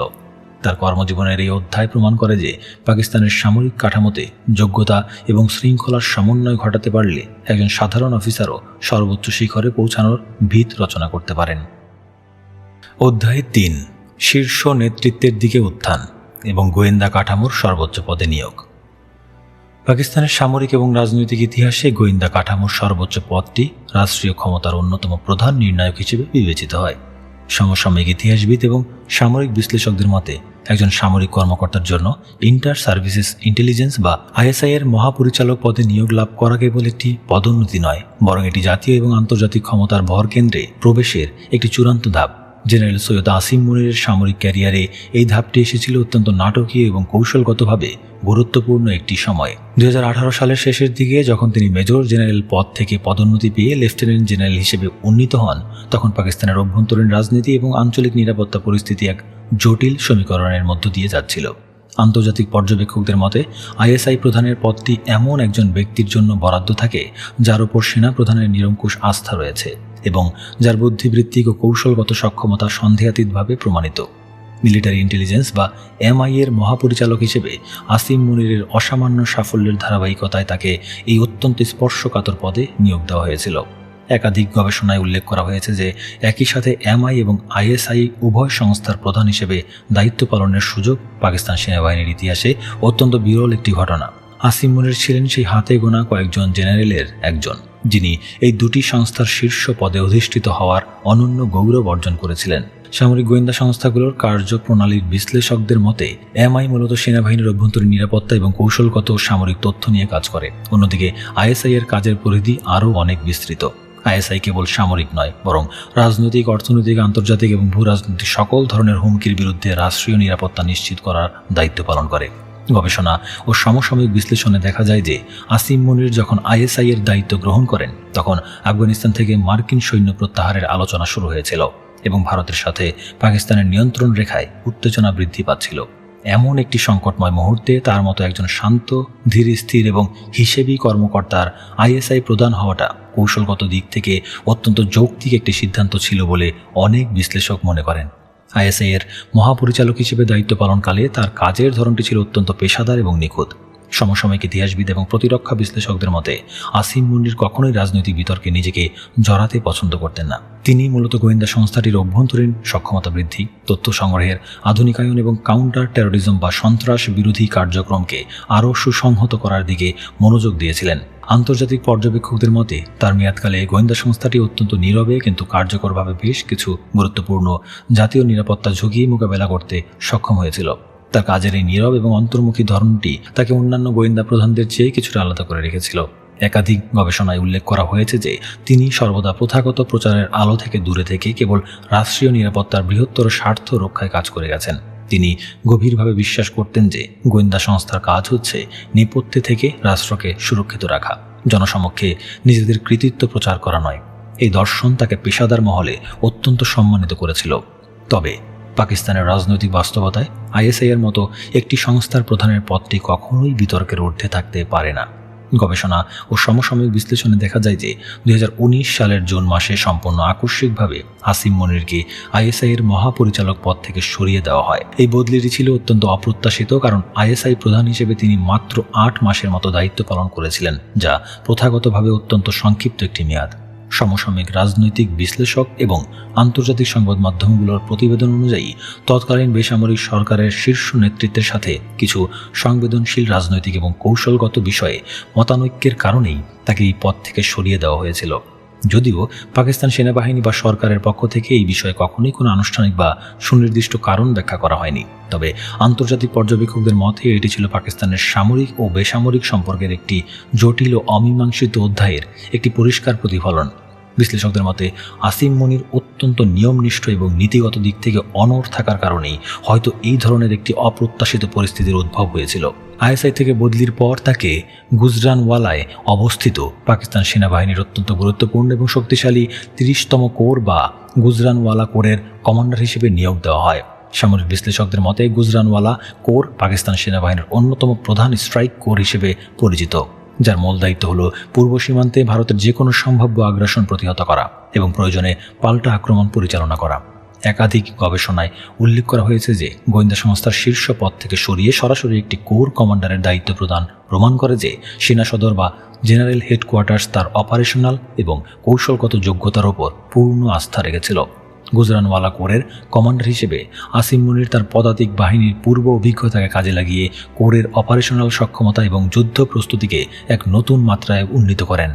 S1: তার কর্মজীবনের এই অধ্যায় প্রমাণ করে যে পাকিস্তানের সামরিক কাঠামোতে যোগ্যতা এবং শৃঙ্খলার সমন্বয় ঘটাতে পারলে একজন সাধারণ অফিসারও সর্বোচ্চ শিখরে পৌঁছানোর ভিত রচনা করতে পারেন। অধ্যায় ৩, শীর্ষ নেতৃত্বের দিকে উত্থান এবং গোয়েন্দা কাঠামোর সর্বোচ্চ পদে নিয়োগ। পাকিস্তানের সামরিক এবং রাজনৈতিক ইতিহাসে গোয়েন্দা কাঠামোর সর্বোচ্চ পদটি রাষ্ট্রীয় ক্ষমতার অন্যতম প্রধান নির্ণায়ক হিসেবে বিবেচিত হয়। সমসাময়িক ইতিহাসবিদ এবং সামরিক বিশ্লেষকদের মতে একজন সামরিক কর্মকর্তার জন্য ইন্টার সার্ভিসেস ইন্টেলিজেন্স বা আইএসআই এর মহাপরিচালক পদে নিয়োগ লাভ করা কেবল একটি পদোন্নতি নয়, বরং এটি জাতীয় এবং আন্তর্জাতিক ক্ষমতার ভর কেন্দ্রে প্রবেশের একটি চূড়ান্ত ধাপ। জেনারেল সৈয়দ আসিম মনিরের সামরিক ক্যারিয়ারে এই ধাপটি এসেছিল অত্যন্ত নাটকীয় এবং কৌশলগতভাবে গুরুত্বপূর্ণ একটি সময়। 2018 সালের শেষের দিকে যখন তিনি মেজর জেনারেল পদ থেকে পদোন্নতি পেয়ে লেফটেন্যান্ট জেনারেল হিসেবে উন্নীত হন, তখন পাকিস্তানের অভ্যন্তরীণ রাজনীতি এবং আঞ্চলিক নিরাপত্তা পরিস্থিতি এক জটিল সমীকরণের মধ্য দিয়ে যাচ্ছিল। আন্তর্জাতিক পর্যবেক্ষকদের মতে আইএসআই প্রধানের পদটি এমন একজন ব্যক্তির জন্য বরাদ্দ থাকে যার উপর সেনা প্রধানের নিরঙ্কুশ আস্থা রয়েছে এবং যার বুদ্ধিবৃত্তিক ও কৌশলগত সক্ষমতা সন্দেহাতীতভাবে প্রমাণিত। মিলিটারি ইন্টেলিজেন্স বা এমআই এর মহাপরিচালক হিসেবে আসিম মনিরের অসামান্য সাফল্যের ধারাবাহিকতায় তাকে এই অত্যন্ত স্পর্শকাতর পদে নিয়োগ দেওয়া হয়েছিল। একাধিক গবেষণায় উল্লেখ করা হয়েছে যে একই সাথে এমআই এবং আইএসআই উভয় সংস্থার প্রধান হিসেবে দায়িত্ব পালনের সুযোগ পাকিস্তান সেনাবাহিনীর ইতিহাসে অত্যন্ত বিরল একটি ঘটনা। আসিম মুনির ছিলেন সেই হাতে গোনা কয়েকজন জেনারেলের একজন, যিনি এই দুটি সংস্থার শীর্ষ পদে অধিষ্ঠিত হওয়ার অনন্য গৌরব অর্জন করেছিলেন। সামরিক গোয়েন্দা সংস্থাগুলোর কার্যপ্রণালীর বিশ্লেষকদের মতে এমআই মূলত সেনাবাহিনীর অভ্যন্তরীণ নিরাপত্তা এবং কৌশলগত সামরিক তথ্য নিয়ে কাজ করে। অন্যদিকে আইএসআই এর কাজের পরিধি আরও অনেক বিস্তৃত। আইএসআই কেবল সামরিক নয়, বরং রাজনৈতিক, অর্থনৈতিক, আন্তর্জাতিক এবং ভূ রাজনৈতিক সকল ধরনের হুমকির বিরুদ্ধে রাষ্ট্রীয় নিরাপত্তা নিশ্চিত করার দায়িত্ব পালন করে। গবেষণা ও সমসাময়িক বিশ্লেষণে দেখা যায় যে আসিম মুনির যখন আইএসআই এর দায়িত্ব গ্রহণ করেন, তখন আফগানিস্তান থেকে মার্কিন সৈন্য প্রত্যাহারের আলোচনা শুরু হয়েছিল এবং ভারতের সাথে পাকিস্তানের নিয়ন্ত্রণ রেখায় উত্তেজনা বৃদ্ধি পাচ্ছিল। এমন একটি সংকটময় মুহূর্তে তার মতো একজন শান্ত, ধীর স্থির এবং হিসেবি কর্মকর্তার আইএসআই প্রধান হওয়াটা কৌশলগত দিক থেকে অত্যন্ত যৌক্তিক একটি সিদ্ধান্ত ছিল বলে অনেক বিশ্লেষক মনে করেন। আইএসআই এর মহাপরিচালক হিসেবে দায়িত্ব পালনকালে তার কাজের ধরনটি ছিল অত্যন্ত পেশাদার এবং নিখুঁত। সমসাময়িক ইতিহাসবিদ এবং প্রতিরক্ষা বিশ্লেষকদের মতে আসিম মুনির কখনোই রাজনৈতিক বিতর্কে নিজেকে জড়াতে পছন্দ করতেন না। তিনি মূলত গোয়েন্দা সংস্থাটির অভ্যন্তরীণ সক্ষমতা বৃদ্ধি, তথ্য সংগ্রহের আধুনিকায়ন এবং কাউন্টার টেরোরিজম বা সন্ত্রাস বিরোধী কার্যক্রমকে আরও সুসংহত করার দিকে মনোযোগ দিয়েছিলেন। আন্তর্জাতিক পর্যবেক্ষকদের মতে তার মেয়াদকালে গোয়েন্দা সংস্থাটি অত্যন্ত নীরবে কিন্তু কার্যকরভাবে বেশ কিছু গুরুত্বপূর্ণ জাতীয় নিরাপত্তা ঝুঁকি মোকাবেলা করতে সক্ষম হয়েছিল। তার কাজের এই নীরব এবং অন্তর্মুখী ধরনটি তাকে অন্যান্য গোয়েন্দা প্রধানদের চেয়ে কিছুটা আলাদা করে রেখেছিল। একাধিক গবেষণায় উল্লেখ করা হয়েছে যে তিনি সর্বদা প্রথাগত প্রচারের আলো থেকে দূরে থেকে কেবল রাষ্ট্রীয় নিরাপত্তার বৃহত্তর স্বার্থ রক্ষায় কাজ করে গেছেন। তিনি গভীরভাবে বিশ্বাস করতেন যে গোয়েন্দা সংস্থার কাজ হচ্ছে নেপথ্যে থেকে রাষ্ট্রকে সুরক্ষিত রাখা, জনসমক্ষে নিজেদের কৃতিত্ব প্রচার করা নয়। এই দর্শন তাকে পেশাদার মহলে অত্যন্ত সম্মানিত করেছিল। তবে পাকিস্তানের রাজনৈতিক বাস্তবতায় আইএসআই এর মতো একটি সংস্থার প্রধানের পদটি কখনোই বিতর্কের ঊর্ধ্বে থাকতে পারে না। গবেষণা ও সমসাময়িক বিশ্লেষণে দেখা যায় যে 2019 সালের জুন মাসে সম্পূর্ণ আকস্মিকভাবে আসিম মুনিরকে আইএসআই এর মহাপরিচালক পদ থেকে সরিয়ে দেওয়া হয়। এই বদলিটি ছিল অত্যন্ত অপ্রত্যাশিত, কারণ আইএসআই প্রধান হিসেবে তিনি মাত্র 8 মাসের মতো দায়িত্ব পালন করেছিলেন, যা প্রথাগতভাবে অত্যন্ত সংক্ষিপ্ত একটি মেয়াদ। সমসাময়িক রাজনৈতিক বিশ্লেষক এবং আন্তর্জাতিক সংবাদ মাধ্যমগুলোর প্রতিবেদন অনুযায়ী তৎকালীন বেসামরিক সরকারের শীর্ষ নেতৃত্বের সাথে কিছু সংবেদনশীল রাজনৈতিক এবং কৌশলগত বিষয়ে মতানৈক্যের কারণেই তাকে এই পদ থেকে সরিয়ে দেওয়া হয়েছিল। যদিও পাকিস্তান সেনাবাহিনী বা সরকারের পক্ষ থেকে এই বিষয়ে কখনোই কোনো আনুষ্ঠানিক বা সুনির্দিষ্ট কারণ ব্যাখ্যা করা হয়নি, তবে আন্তর্জাতিক পর্যবেক্ষকদের মতে এটি ছিল পাকিস্তানের সামরিক ও বেসামরিক সম্পর্কের একটি জটিল ও অমীমাংসিত অধ্যায়ের একটি পরিষ্কার প্রতিফলন। বিশ্লেষকদের মতে আসিম মুনির অত্যন্ত নিয়মনিষ্ঠ এবং নীতিগত দিক থেকে অনড় থাকার কারণেই হয়তো এই ধরনের একটি অপ্রত্যাশিত পরিস্থিতির উদ্ভব হয়েছিল। আইএসআই থেকে বদলির পর তাকে গুজরানওয়ালায় অবস্থিত পাকিস্তান সেনাবাহিনীর অত্যন্ত গুরুত্বপূর্ণ এবং শক্তিশালী 30তম কোর বা গুজরানওয়ালা কোরের কমান্ডার হিসেবে নিয়োগ দেওয়া হয়। সামরিক বিশ্লেষকদের মতে গুজরানওয়ালা কোর পাকিস্তান সেনাবাহিনীর অন্যতম প্রধান স্ট্রাইক কোর হিসেবে পরিচিত, যার মূল দায়িত্ব হল পূর্ব সীমান্তে ভারতের যে কোনো সম্ভাব্য আগ্রাসন প্রতিহত করা এবং প্রয়োজনে পাল্টা আক্রমণ পরিচালনা করা। একাধিক গবেষণায় উল্লেখ করা হয়েছে যে গোয়েন্দা সংস্থার শীর্ষ পদ থেকে সরিয়ে সরাসরি একটি কোর কমান্ডারের দায়িত্ব প্রদান প্রমাণ করে যে সেনা সদর বা জেনারেল হেডকোয়ার্টার্স তার অপারেশনাল এবং কৌশলগত যোগ্যতার ওপর পূর্ণ আস্থা রেখেছিল। গুজরানওয়ালা কোরের কমান্ডার হিসেবে আসিম মুনির তার পদাতিক বাহিনীর পূর্ব অভিজ্ঞতাকে কাজে লাগিয়ে কোরের অপারেশনাল সক্ষমতা এবং যুদ্ধ প্রস্তুতিকে এক নতুন মাত্রায় উন্নীত করেন।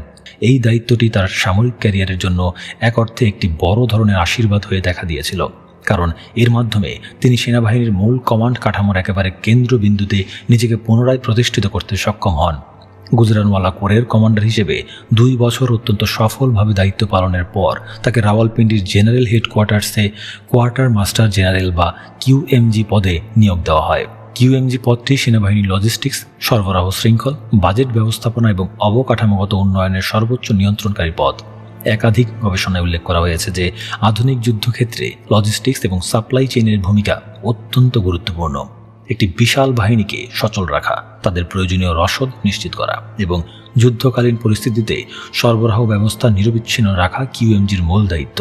S1: এই দায়িত্বটি তার সামরিক ক্যারিয়ারের জন্য এক অর্থে একটি বড় ধরনের আশীর্বাদ হয়ে দেখা দিয়েছিল, কারণ এর মাধ্যমে তিনি সেনাবাহিনীর মূল কমান্ড কাঠামোর একেবারে কেন্দ্রবিন্দুতে নিজেকে পুনরায় প্রতিষ্ঠিত করতে সক্ষম হন। গুজরানওয়ালা কোরের কমান্ডার হিসেবে 2 বছর অত্যন্ত সফলভাবে দায়িত্ব পালনের পর তাকে রাওয়ালপিন্ডির জেনারেল হেডকোয়ার্টার্সে কোয়ার্টার মাস্টার জেনারেল বা কিউএমজি পদে নিয়োগ দেওয়া হয়। কিউএমজি পদটি সেনাবাহিনীর লজিস্টিক্স, সরবরাহ শৃঙ্খল, বাজেট ব্যবস্থাপনা এবং অবকাঠামোগত উন্নয়নের সর্বোচ্চ নিয়ন্ত্রণকারী পদ। একাধিক গবেষণায় উল্লেখ করা হয়েছে যে আধুনিক যুদ্ধক্ষেত্রে লজিস্টিক্স এবং সাপ্লাই চেইনের ভূমিকা অত্যন্ত গুরুত্বপূর্ণ। একটি বিশাল বাহিনীকে সচল রাখা, তাদের প্রয়োজনীয় রসদ নিশ্চিত করা এবং যুদ্ধকালীন পরিস্থিতিতে সরবরাহ ব্যবস্থা নিরবিচ্ছিন্ন রাখা কিউএমজির মূল দায়িত্ব।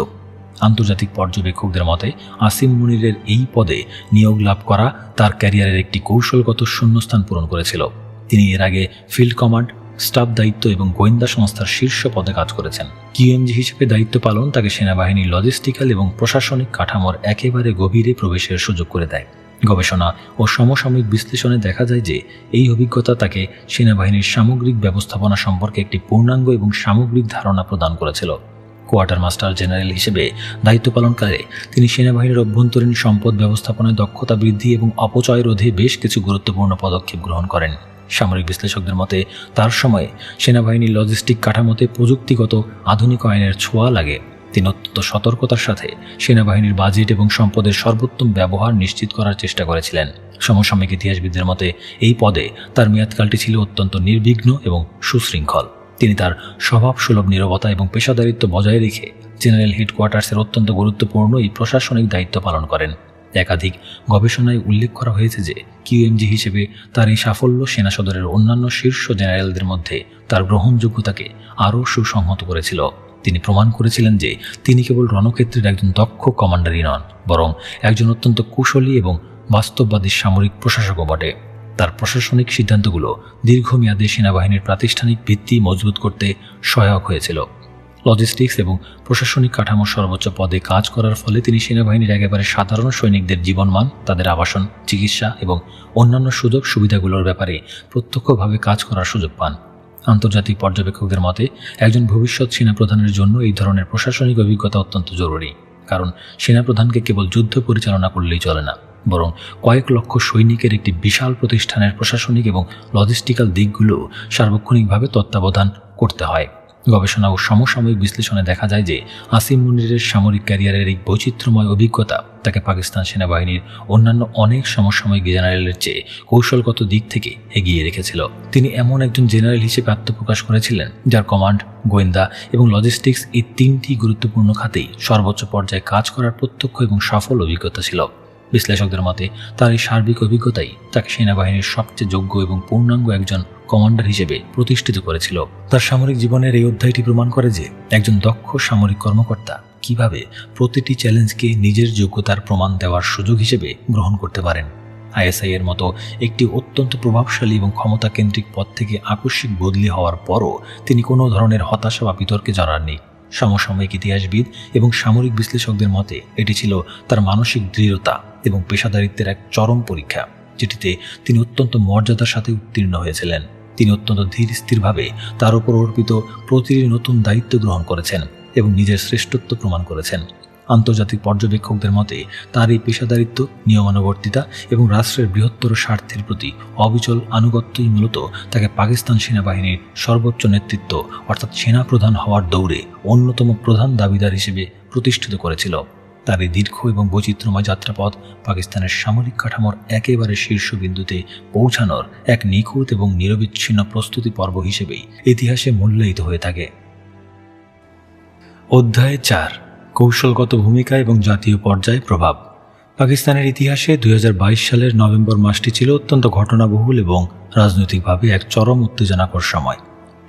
S1: আন্তর্জাতিক পর্যবেক্ষকদের মতে আসিম মুনিরের এই পদে নিয়োগ লাভ করা তার ক্যারিয়ারের একটি কৌশলগত শূন্যস্থান পূরণ করেছিল। তিনি এর আগে ফিল্ড কমান্ড, স্টাফ দায়িত্ব এবং গোয়েন্দা সংস্থার শীর্ষ পদে কাজ করেছেন। কিউএমজি হিসেবে দায়িত্ব পালন তাকে সেনাবাহিনীর লজিস্টিক্যাল এবং প্রশাসনিক কাঠামোর একেবারে গভীরে প্রবেশের সুযোগ করে দেয়। গবেষণা ও সমসাময়িক বিশ্লেষণে দেখা যায় যে এই অভিজ্ঞতা তাকে সেনাবাহিনীর সামগ্রিক ব্যবস্থাপনা সম্পর্কে একটি পূর্ণাঙ্গ এবং সামগ্রিক ধারণা প্রদান করেছিল। কোয়ার্টার মাস্টার জেনারেল হিসেবে দায়িত্ব পালনকালে তিনি সেনাবাহিনীর অভ্যন্তরীণ সম্পদ ব্যবস্থাপনায় দক্ষতা বৃদ্ধি এবং অপচয় রোধে বেশ কিছু গুরুত্বপূর্ণ পদক্ষেপ গ্রহণ করেন। সামরিক বিশ্লেষকদের মতে তার সময়ে সেনাবাহিনীর লজিস্টিক কাঠামোতে প্রযুক্তিগত আধুনিকায়নের ছোঁয়া লাগে। তিনি অত্যন্ত সতর্কতার সাথে সেনাবাহিনীর বাজেট এবং সম্পদের সর্বোত্তম ব্যবহার নিশ্চিত করার চেষ্টা করেছিলেন। সমসাময়িক ইতিহাসবিদদের মতে এই পদে তার মেয়াদকালটি ছিল অত্যন্ত নির্বিঘ্ন এবং সুশৃঙ্খল। তিনি তার স্বভাবসুলভ নীরবতা এবং পেশাদারিত্ব বজায় রেখে জেনারেল হেডকোয়ার্টার্সের অত্যন্ত গুরুত্বপূর্ণ এই প্রশাসনিক দায়িত্ব পালন করেন। একাধিক গবেষণায় উল্লেখ করা হয়েছে যে কিউএমজি হিসেবে তার এই সাফল্য সেনা সদরের অন্যান্য শীর্ষ জেনারেলদের মধ্যে তার গ্রহণযোগ্যতাকে আরও সুসংহত করেছিল। তিনি প্রমাণ করেছিলেন যে তিনি কেবল রণক্ষেত্রের একজন দক্ষ কমান্ডারই নন, বরং একজন অত্যন্ত কুশলী এবং বাস্তববাদী সামরিক প্রশাসকও বটে। তার প্রশাসনিক সিদ্ধান্তগুলো দীর্ঘমেয়াদে সেনাবাহিনীর প্রাতিষ্ঠানিক ভিত্তি মজবুত করতে সহায়ক হয়েছিল। লজিস্টিক্স এবং প্রশাসনিক কাঠামোর সর্বোচ্চ পদে কাজ করার ফলে তিনি সেনাবাহিনীর একেবারে সাধারণ সৈনিকদের জীবনমান, তাদের আবাসন, চিকিৎসা এবং অন্যান্য সুযোগ সুবিধাগুলোর ব্যাপারে প্রত্যক্ষভাবে কাজ করার সুযোগ পান। আন্তর্জাতিক পর্যবেক্ষকদের মতে একজন ভবিষ্যৎ সেনাপ্রধানের জন্য এই ধরনের প্রশাসনিক অভিজ্ঞতা অত্যন্ত জরুরি, কারণ সেনাপ্রধানকে কেবল যুদ্ধ পরিচালনা করলেই চলে না, বরং কয়েক লক্ষ সৈনিকের একটি বিশাল প্রতিষ্ঠানের প্রশাসনিক এবং লজিস্টিক্যাল দিকগুলো সার্বক্ষণিকভাবে তত্ত্বাবধান করতে হয়। গবেষণা ও সমসাময়িক বিশ্লেষণে দেখা যায় যে আসিম মুনিরের সামরিক ক্যারিয়ারের এই বৈচিত্র্যময় অভিজ্ঞতা তাকে পাকিস্তান সেনাবাহিনীর অন্যান্য অনেক সমসাময়িক জেনারেলের চেয়ে কৌশলগত দিক থেকে এগিয়ে রেখেছিল। তিনি এমন একজন জেনারেল হিসেবে আত্মপ্রকাশ করেছিলেন যার কমান্ড, গোয়েন্দা এবং লজিস্টিক্স এই তিনটি গুরুত্বপূর্ণ খাতেই সর্বোচ্চ পর্যায়ে কাজ করার প্রত্যক্ষ এবং সফল অভিজ্ঞতা ছিল। বিশ্লেষকদের মতে তার এই সার্বিক অভিজ্ঞতাই তাকে সেনাবাহিনীর সবচেয়ে যোগ্য এবং পূর্ণাঙ্গ একজন কমান্ডার হিসেবে প্রতিষ্ঠিত করেছিল। তার সামরিক জীবনের এই অধ্যায়টি প্রমাণ করে যে একজন দক্ষ সামরিক কর্মকর্তা কিভাবে প্রতিটি চ্যালেঞ্জকে নিজের যোগ্যতার প্রমাণ দেওয়ার সুযোগ হিসেবে গ্রহণ করতে পারেন। আইএসআই এর মতো একটি অত্যন্ত প্রভাবশালী এবং ক্ষমতাকেন্দ্রিক পদ থেকে আকস্মিক বদলি হওয়ার পরও তিনি কোনো ধরনের হতাশা বা বিতর্কে জড়াননি। সমসাময়িক ইতিহাসবিদ এবং সামরিক বিশ্লেষকদের মতে এটি ছিল তার মানসিক দৃঢ়তা এবং পেশাদারিত্বের এক চরম পরীক্ষা, যেটিতে তিনি অত্যন্ত মর্যাদার সাথে উত্তীর্ণ হয়েছিলেন। তিনি অত্যন্ত ধীর স্থিরভাবে তার উপর অর্পিত প্রতিটি নতুন দায়িত্ব গ্রহণ করেছেন এবং নিজের শ্রেষ্ঠত্ব প্রমাণ করেছেন। আন্তর্জাতিক পর্যবেক্ষকদের মতে তার এই পেশাদারিত্ব, নিয়মানুবর্তিতা এবং রাষ্ট্রের বৃহত্তর স্বার্থের প্রতি অবিচল আনুগত্যই মূলত তাকে পাকিস্তান সেনাবাহিনীর সর্বোচ্চ নেতৃত্ব অর্থাৎ সেনাপ্রধান হওয়ার দৌড়ে অন্যতম প্রধান দাবিদার হিসেবে প্রতিষ্ঠিত করেছিল। তার এই দীর্ঘ এবং বৈচিত্র্যময় যাত্রাপথ পাকিস্তানের সামরিক কাঠামোর একেবারে শীর্ষবিন্দুতে পৌঁছানোর এক নিখুঁত এবং নিরবিচ্ছিন্ন প্রস্তুতি পর্ব হিসেবেই ইতিহাসে মূল্যায়িত হয়ে থাকে। অধ্যায় 4, কৌশলগত ভূমিকা এবং জাতীয় পর্যায়ে প্রভাব। পাকিস্তানের ইতিহাসে 2022 সালের নভেম্বর মাসটি ছিল অত্যন্ত ঘটনাবহুল এবং রাজনৈতিকভাবে এক চরম উত্তেজনাকর সময়।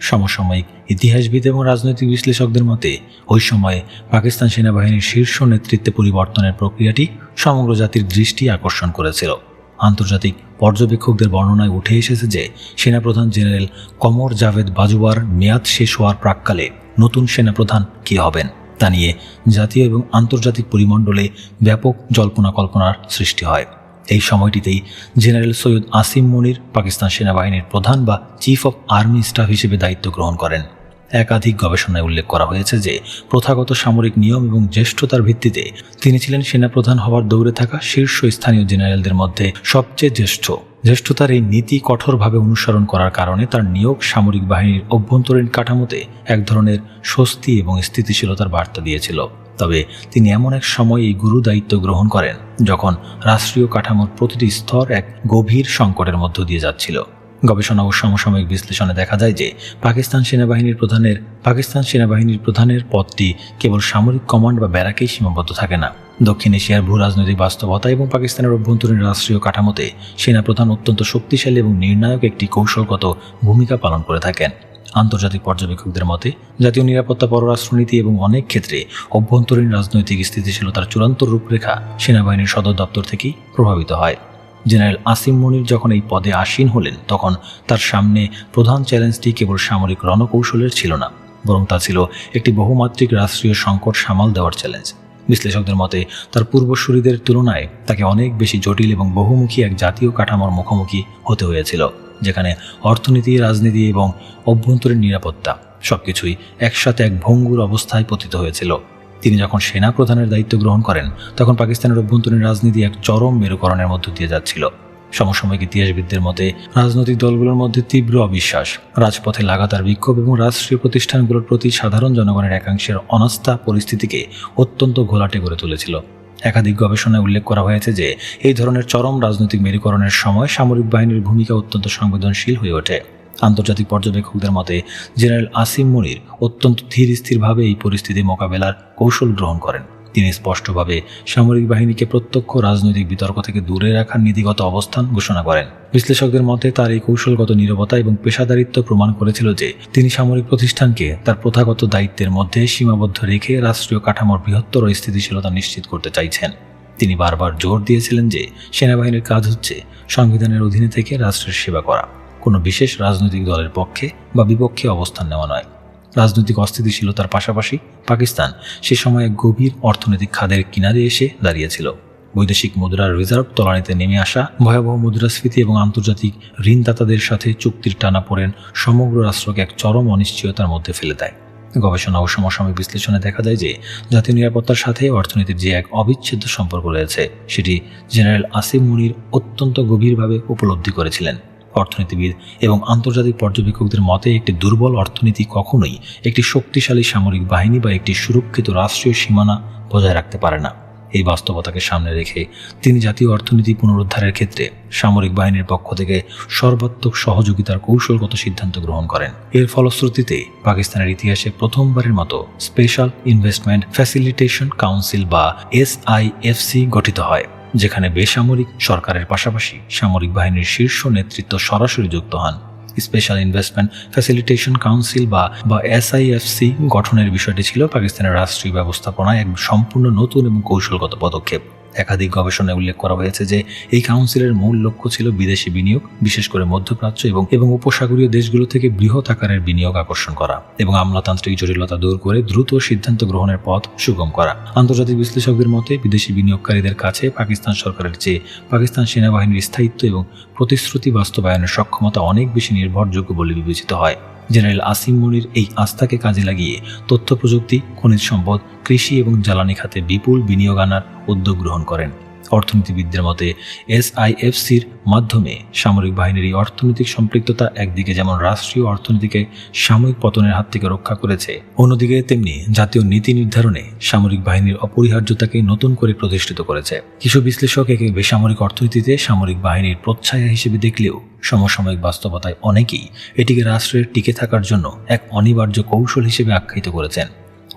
S1: সমসাময়িক ইতিহাসবিদ এবং রাজনৈতিক বিশ্লেষকদের মতে ওই সময়ে পাকিস্তান সেনাবাহিনীর শীর্ষ নেতৃত্বে পরিবর্তনের প্রক্রিয়াটি সমগ্র জাতির দৃষ্টি আকর্ষণ করেছিল। আন্তর্জাতিক পর্যবেক্ষকদের বর্ণনায় উঠে এসেছে যে সেনাপ্রধান জেনারেল কমর জাভেদ বাজওয়ার মেয়াদ শেষ হওয়ার প্রাক্কালে নতুন সেনাপ্রধান কে হবেন তা নিয়ে জাতীয় এবং আন্তর্জাতিক পরিমণ্ডলে ব্যাপক জল্পনা কল্পনার সৃষ্টি হয়। এই সময়টিতেই জেনারেল সৈয়দ আসিম মুনির পাকিস্তান সেনাবাহিনীর প্রধান বা চিফ অফ আর্মি স্টাফ হিসেবে দায়িত্ব গ্রহণ করেন। একাধিক গবেষণায় উল্লেখ করা হয়েছে যে প্রথাগত সামরিক নিয়ম এবং জ্যেষ্ঠতার ভিত্তিতে তিনি ছিলেন সেনাপ্রধান হওয়ার দৌড়ে থাকা শীর্ষস্থানীয় জেনারেলদের মধ্যে সবচেয়ে জ্যেষ্ঠ। জ্যেষ্ঠতার এই নীতি কঠোরভাবে অনুসরণ করার কারণে তার নিয়োগ সামরিক বাহিনীর অভ্যন্তরীণ কাঠামোতে এক ধরনের স্বস্তি এবং স্থিতিশীলতার বার্তা দিয়েছিল। তবে তিনি এমন এক সময় এই গুরু দায়িত্ব গ্রহণ করেন যখন রাষ্ট্রীয় কাঠামোর প্রতিটি স্তর এক গভীর সংকটের মধ্য দিয়ে যাচ্ছিল। গবেষণা ও সমসাময়িক বিশ্লেষণে দেখা যায় যে পাকিস্তান সেনাবাহিনীর প্রধানের পদটি কেবল সামরিক কমান্ড বা ব্যারাকেই সীমাবদ্ধ থাকে না। দক্ষিণ এশিয়ার ভূ রাজনৈতিক বাস্তবতা এবং পাকিস্তানের অভ্যন্তরীণ রাষ্ট্রীয় কাঠামোতে সেনাপ্রধান অত্যন্ত শক্তিশালী এবং নির্ণায়ক একটি কৌশলগত ভূমিকা পালন করে থাকেন। আন্তর্জাতিক পর্যবেক্ষকদের মতে জাতীয় নিরাপত্তা, পররাষ্ট্রনীতি এবং অনেক ক্ষেত্রে অভ্যন্তরীণ রাজনৈতিক স্থিতিশীলতার চূড়ান্ত রূপরেখা সেনাবাহিনীর সদর দপ্তর থেকেই প্রভাবিত হয়। জেনারেল আসিম মুনির যখন এই পদে আসীন হলেন তখন তার সামনে প্রধান চ্যালেঞ্জটি কেবল সামরিক রণকৌশলের ছিল না, বরং তা ছিল একটি বহুমাত্রিক রাষ্ট্রীয় সংকট সামাল দেওয়ার চ্যালেঞ্জ। বিশ্লেষকদের মতে তার পূর্বসূরিদের তুলনায় তাকে অনেক বেশি জটিল এবং বহুমুখী এক জাতীয় কাঠামোর মুখোমুখি হতে হয়েছিল, যেখানে অর্থনীতি, রাজনীতি এবং অভ্যন্তরীণ নিরাপত্তা সবকিছুই একসাথে এক ভঙ্গুর অবস্থায় পতিত হয়েছিল। তিনি যখন সেনা প্রধানের দায়িত্ব গ্রহণ করেন তখন পাকিস্তানের অভ্যন্তরীণ রাজনীতি এক চরম মেরুকরণের মধ্য দিয়ে যাচ্ছিল। সমসাময়িক ইতিহাসবিদদের মতে রাজনৈতিক দলগুলোর মধ্যে তীব্র অবিশ্বাস, রাজপথে লাগাতার বিক্ষোভ এবং রাষ্ট্রীয় প্রতিষ্ঠানগুলোর প্রতি সাধারণ জনগণের একাংশের অনাস্থা পরিস্থিতিকে অত্যন্ত ঘোলাটে করে তুলেছিল। একাধিক গবেষণায় উল্লেখ করা হয়েছে যে এই ধরনের চরম রাজনৈতিক মেরুকরণের সময় সামরিক বাহিনীর ভূমিকা অত্যন্ত সংবেদনশীল হয়ে ওঠে। আন্তর্জাতিক পর্যবেক্ষকদের মতে জেনারেল আসিম মুনির অত্যন্ত ধীর স্থিরভাবে এই পরিস্থিতি মোকাবেলার কৌশল গ্রহণ করেন। তিনি স্পষ্টভাবে সামরিক বাহিনীকে প্রত্যক্ষ রাজনৈতিক বিতর্ক থেকে দূরে রাখার নীতিগত অবস্থান ঘোষণা করেন। বিশ্লেষকদের মতে তার এই কৌশলগত নীরবতা এবং পেশাদারিত্ব প্রমাণ করেছিল যে তিনি সামরিক প্রতিষ্ঠানকে তার প্রথাগত দায়িত্বের মধ্যে সীমাবদ্ধ রেখে রাষ্ট্রীয় কাঠামোর বৃহত্তর স্থিতিশীলতা নিশ্চিত করতে চাইছেন। তিনি বারবার জোর দিয়েছিলেন যে সেনাবাহিনীর কাজ হচ্ছে সংবিধানের অধীনে থেকে রাষ্ট্রের সেবা করা, কোনো বিশেষ রাজনৈতিক দলের পক্ষে বা বিপক্ষে অবস্থান নেওয়া নয়। রাজনৈতিক অস্থিতিশীলতার পাশাপাশি পাকিস্তান সে সময় গভীর অর্থনৈতিক খাদের কিনারে এসে দাঁড়িয়েছিল। বৈদেশিক মুদ্রার রিজার্ভ তলানিতে নেমে আসা, ভয়াবহ মুদ্রাস্ফীতি এবং আন্তর্জাতিক ঋণদাতাদের সাথে চুক্তির টানাপোড়েন সমগ্র রাষ্ট্রকে এক চরম অনিশ্চয়তার মধ্যে ফেলে দেয়। গবেষণা ও সমসাময়িক বিশ্লেষণে দেখা যায় যে জাতীয় নিরাপত্তার সাথে অর্থনীতির যে এক অবিচ্ছেদ্য সম্পর্ক রয়েছে সেটি জেনারেল আসিম মুনির অত্যন্ত গভীরভাবে উপলব্ধি করেছিলেন। অর্থনীতিবিদ এবং আন্তর্জাতিক পর্যবেক্ষকদের মতে একটি দুর্বল অর্থনীতি কখনোই একটি শক্তিশালী সামরিক বাহিনী বা একটি সুরক্ষিত রাষ্ট্রীয় সীমানা বজায় রাখতে পারে না। এই বাস্তবতাকে সামনে রেখে তিনি জাতীয় অর্থনীতি পুনরুদ্ধারের ক্ষেত্রে সামরিক বাহিনীর পক্ষ থেকে সর্বাত্মক সহযোগিতার কৌশলগত সিদ্ধান্ত গ্রহণ করেন। এর ফলশ্রুতিতে পাকিস্তানের ইতিহাসে প্রথমবারের মতো স্পেশাল ইনভেস্টমেন্ট ফ্যাসিলিটেশন কাউন্সিল বা SIFC গঠিত হয়, যেখানে বেসামরিক সরকারের পাশাপাশি সামরিক বাহিনীর শীর্ষ নেতৃত্ব সরাসরি যুক্ত হন। স্পেশাল ইনভেস্টমেন্ট ফ্যাসিলিটেশন কাউন্সিল বা SIFC গঠনের বিষয়টি ছিল পাকিস্তানের রাষ্ট্রীয় ব্যবস্থাপনায় এক সম্পূর্ণ নতুন এবং কৌশলগত পদক্ষেপ। একাধিক গবেষণায় উল্লেখ করা হয়েছে যে এই কাউন্সিলের মূল লক্ষ্য ছিল বিদেশি বিনিয়োগ, বিশেষ করে মধ্যপ্রাচ্য এবং উপসাগরীয় দেশগুলো থেকে বৃহৎ আকারের বিনিয়োগ আকর্ষণ করা এবং আমলাতান্ত্রিক জটিলতা দূর করে দ্রুত সিদ্ধান্ত গ্রহণের পথ সুগম করা। আন্তর্জাতিক বিশ্লেষকদের মতে বিদেশি বিনিয়োগকারীদের কাছে পাকিস্তান সরকারের চেয়ে পাকিস্তান সেনাবাহিনীর স্থায়িত্ব এবং প্রতিশ্রুতি বাস্তবায়নের সক্ষমতা অনেক বেশি নির্ভরযোগ্য বলে বিবেচিত হয়। জেনারেল আসিম মুনির এই আস্থাকে কাজে লাগিয়ে তথ্য প্রযুক্তি, খনিজ সম্পদ, কৃষি এবং জ্বালানি খাতে বিপুল বিনিয়োগ আনার উদ্যোগ গ্রহণ করেন। অর্থনীতিবিদদের মতে SIFCর মাধ্যমে সামরিক বাহিনীর এই অর্থনৈতিক সম্পৃক্ততা একদিকে যেমন রাষ্ট্রীয় অর্থনীতিকে সাময়িক পতনের হাত থেকে রক্ষা করেছে, অন্যদিকে তেমনি জাতীয় নীতি নির্ধারণে সামরিক বাহিনীর অপরিহার্যতাকে নতুন করে প্রতিষ্ঠিত করেছে। কিছু বিশ্লেষক একে বেসামরিক অর্থনীতিতে সামরিক বাহিনীর প্রচ্ছায়া হিসেবে দেখলেও সমসাময়িক বাস্তবতায় অনেকেই এটিকে রাষ্ট্রের টিকে থাকার জন্য এক অনিবার্য কৌশল হিসেবে আখ্যায়িত করেছেন।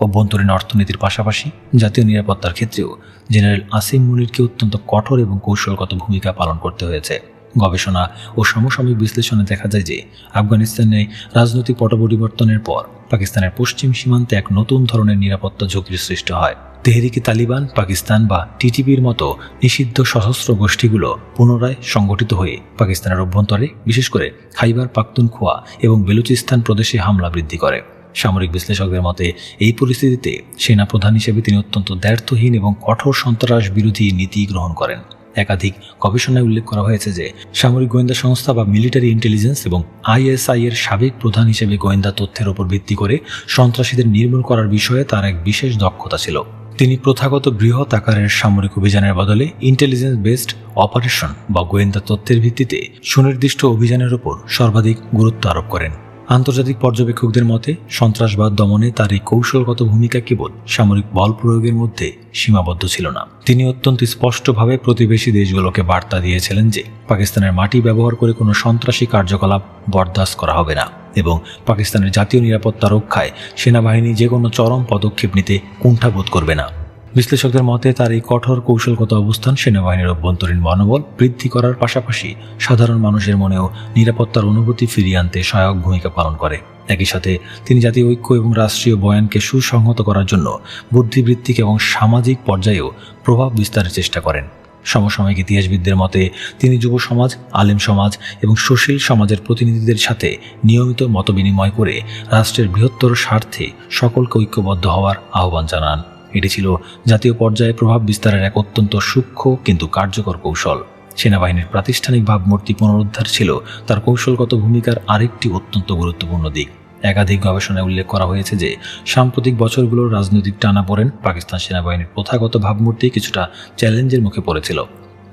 S1: অভ্যন্তরীণ অর্থনীতির পাশাপাশি জাতীয় নিরাপত্তার ক্ষেত্রেও জেনারেল আসিম মুনিরকে অত্যন্ত কঠোর এবং কৌশলগত ভূমিকা পালন করতে হয়েছে। গবেষণা ও সমসাময়িক বিশ্লেষণে দেখা যায় যে আফগানিস্তানে রাজনৈতিক পট পরিবর্তনের পর পাকিস্তানের পশ্চিম সীমান্তে এক নতুন ধরনের নিরাপত্তা ঝুঁকির সৃষ্টি হয়। তেহরিকে তালিবান পাকিস্তান বা TTP-র মতো নিষিদ্ধ সশস্ত্র গোষ্ঠীগুলো পুনরায় সংগঠিত হয়ে পাকিস্তানের অভ্যন্তরে, বিশেষ করে খাইবার পাখতুনখোয়া এবং বেলুচিস্তান প্রদেশে হামলা বৃদ্ধি করে। সামরিক বিশ্লেষকদের মতে এই পরিস্থিতিতে সেনাপ্রধান হিসেবে তিনি অত্যন্ত দ্ব্যর্থহীন এবং কঠোর সন্ত্রাস বিরোধী নীতি গ্রহণ করেন। একাধিক গবেষণায় উল্লেখ করা হয়েছে যে সামরিক গোয়েন্দা সংস্থা বা মিলিটারি ইন্টেলিজেন্স এবং ISI এর সাবেক প্রধান হিসেবে গোয়েন্দা তথ্যের উপর ভিত্তি করে সন্ত্রাসীদের নির্মূল করার বিষয়ে তার এক বিশেষ দক্ষতা ছিল। তিনি প্রথাগত বৃহৎ আকারের সামরিক অভিযানের বদলে ইন্টেলিজেন্স বেসড অপারেশন বা গোয়েন্দা তথ্যের ভিত্তিতে সুনির্দিষ্ট অভিযানের উপর সর্বাধিক গুরুত্ব আরোপ করেন। আন্তর্জাতিক পর্যবেক্ষকদের মতে সন্ত্রাসবাদ দমনে তার এই কৌশলগত ভূমিকা কেবল সামরিক বল প্রয়োগের মধ্যে সীমাবদ্ধ ছিল না। তিনি অত্যন্ত স্পষ্টভাবে প্রতিবেশী দেশগুলোকে বার্তা দিয়েছিলেন যে পাকিস্তানের মাটি ব্যবহার করে কোনো সন্ত্রাসী কার্যকলাপ বরদাস্ত করা হবে না এবং পাকিস্তানের জাতীয় নিরাপত্তা রক্ষায় সেনাবাহিনী যে কোনো চরম পদক্ষেপ নিতে কুণ্ঠাবোধ করবে না। বিশ্লেষকদের মতে তার এই কঠোর কৌশলগত অবস্থান সেনাবাহিনীর অভ্যন্তরীণ মনোবল বৃদ্ধি করার পাশাপাশি সাধারণ মানুষের মনেও নিরাপত্তার অনুভূতি ফিরিয়ে আনতে সহায়ক ভূমিকা পালন করে। একই সাথে তিনি জাতীয় ঐক্য এবং রাষ্ট্রীয় বয়ানকে সুসংহত করার জন্য বুদ্ধিবৃত্তিক এবং সামাজিক পর্যায়েও প্রভাব বিস্তারের চেষ্টা করেন। সমসাময়িক ইতিহাসবিদদের মতে তিনি যুব সমাজ, আলেম সমাজ এবং সুশীল সমাজের প্রতিনিধিদের সাথে নিয়মিত মতবিনিময় করে রাষ্ট্রের বৃহত্তর স্বার্থে সকলকে ঐক্যবদ্ধ হওয়ার আহ্বান জানান। এটি ছিল জাতীয় পর্যায়ে প্রভাব বিস্তারের এক অত্যন্ত সূক্ষ্ম কিন্তু কার্যকর কৌশল। সেনাবাহিনীর প্রাতিষ্ঠানিক ভাবমূর্তি পুনরুদ্ধার ছিল তার কৌশলগত ভূমিকার আরেকটি অত্যন্ত গুরুত্বপূর্ণ দিক। একাধিক গবেষণায় উল্লেখ করা হয়েছে যে সাম্প্রতিক বছরগুলোর রাজনৈতিক টানাপোড়েন পাকিস্তান সেনাবাহিনীর প্রথাগত ভাবমূর্তি কিছুটা চ্যালেঞ্জের মুখে পড়েছিল।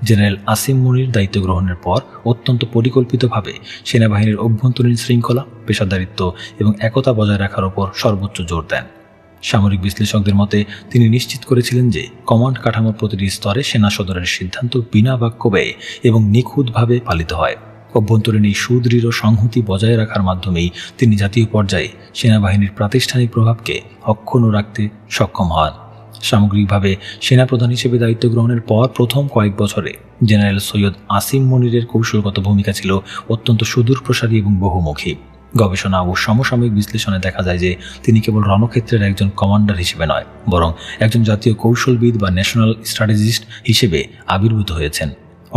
S1: জেনারেল আসিম মুনির দায়িত্ব গ্রহণের পর অত্যন্ত পরিকল্পিতভাবে সেনাবাহিনীর অভ্যন্তরীণ শৃঙ্খলা, পেশাদারিত্ব এবং একতা বজায় রাখার উপর সর্বোচ্চ জোর দেন। সামরিক বিশ্লেষকদের মতে তিনি নিশ্চিত করেছিলেন যে কমান্ড কাঠামোর প্রতিটি স্তরে সেনা সদরের সিদ্ধান্ত বিনা বাক্য ব্যয়ে এবং নিখুঁতভাবে পালিত হয়। অভ্যন্তরীণ এই সুদৃঢ় সংহতি বজায় রাখার মাধ্যমেই তিনি জাতীয় পর্যায়ে সেনাবাহিনীর প্রাতিষ্ঠানিক প্রভাবকে অক্ষুণ্ণ রাখতে সক্ষম হন। সামগ্রিকভাবে সেনাপ্রধান হিসেবে দায়িত্ব গ্রহণের পর প্রথম কয়েক বছরে জেনারেল সৈয়দ আসিম মুনিরের কৌশলগত ভূমিকা ছিল অত্যন্ত সুদূরপ্রসারী এবং বহুমুখী। গবেষণা ও সমসাময়িক বিশ্লেষণে দেখা যায় যে তিনি কেবল রণক্ষেত্রের একজন কমান্ডার হিসেবে নয়, বরং একজন জাতীয় কৌশলবিদ বা ন্যাশনাল স্ট্র্যাটেজিস্ট হিসেবে আবির্ভূত হয়েছেন।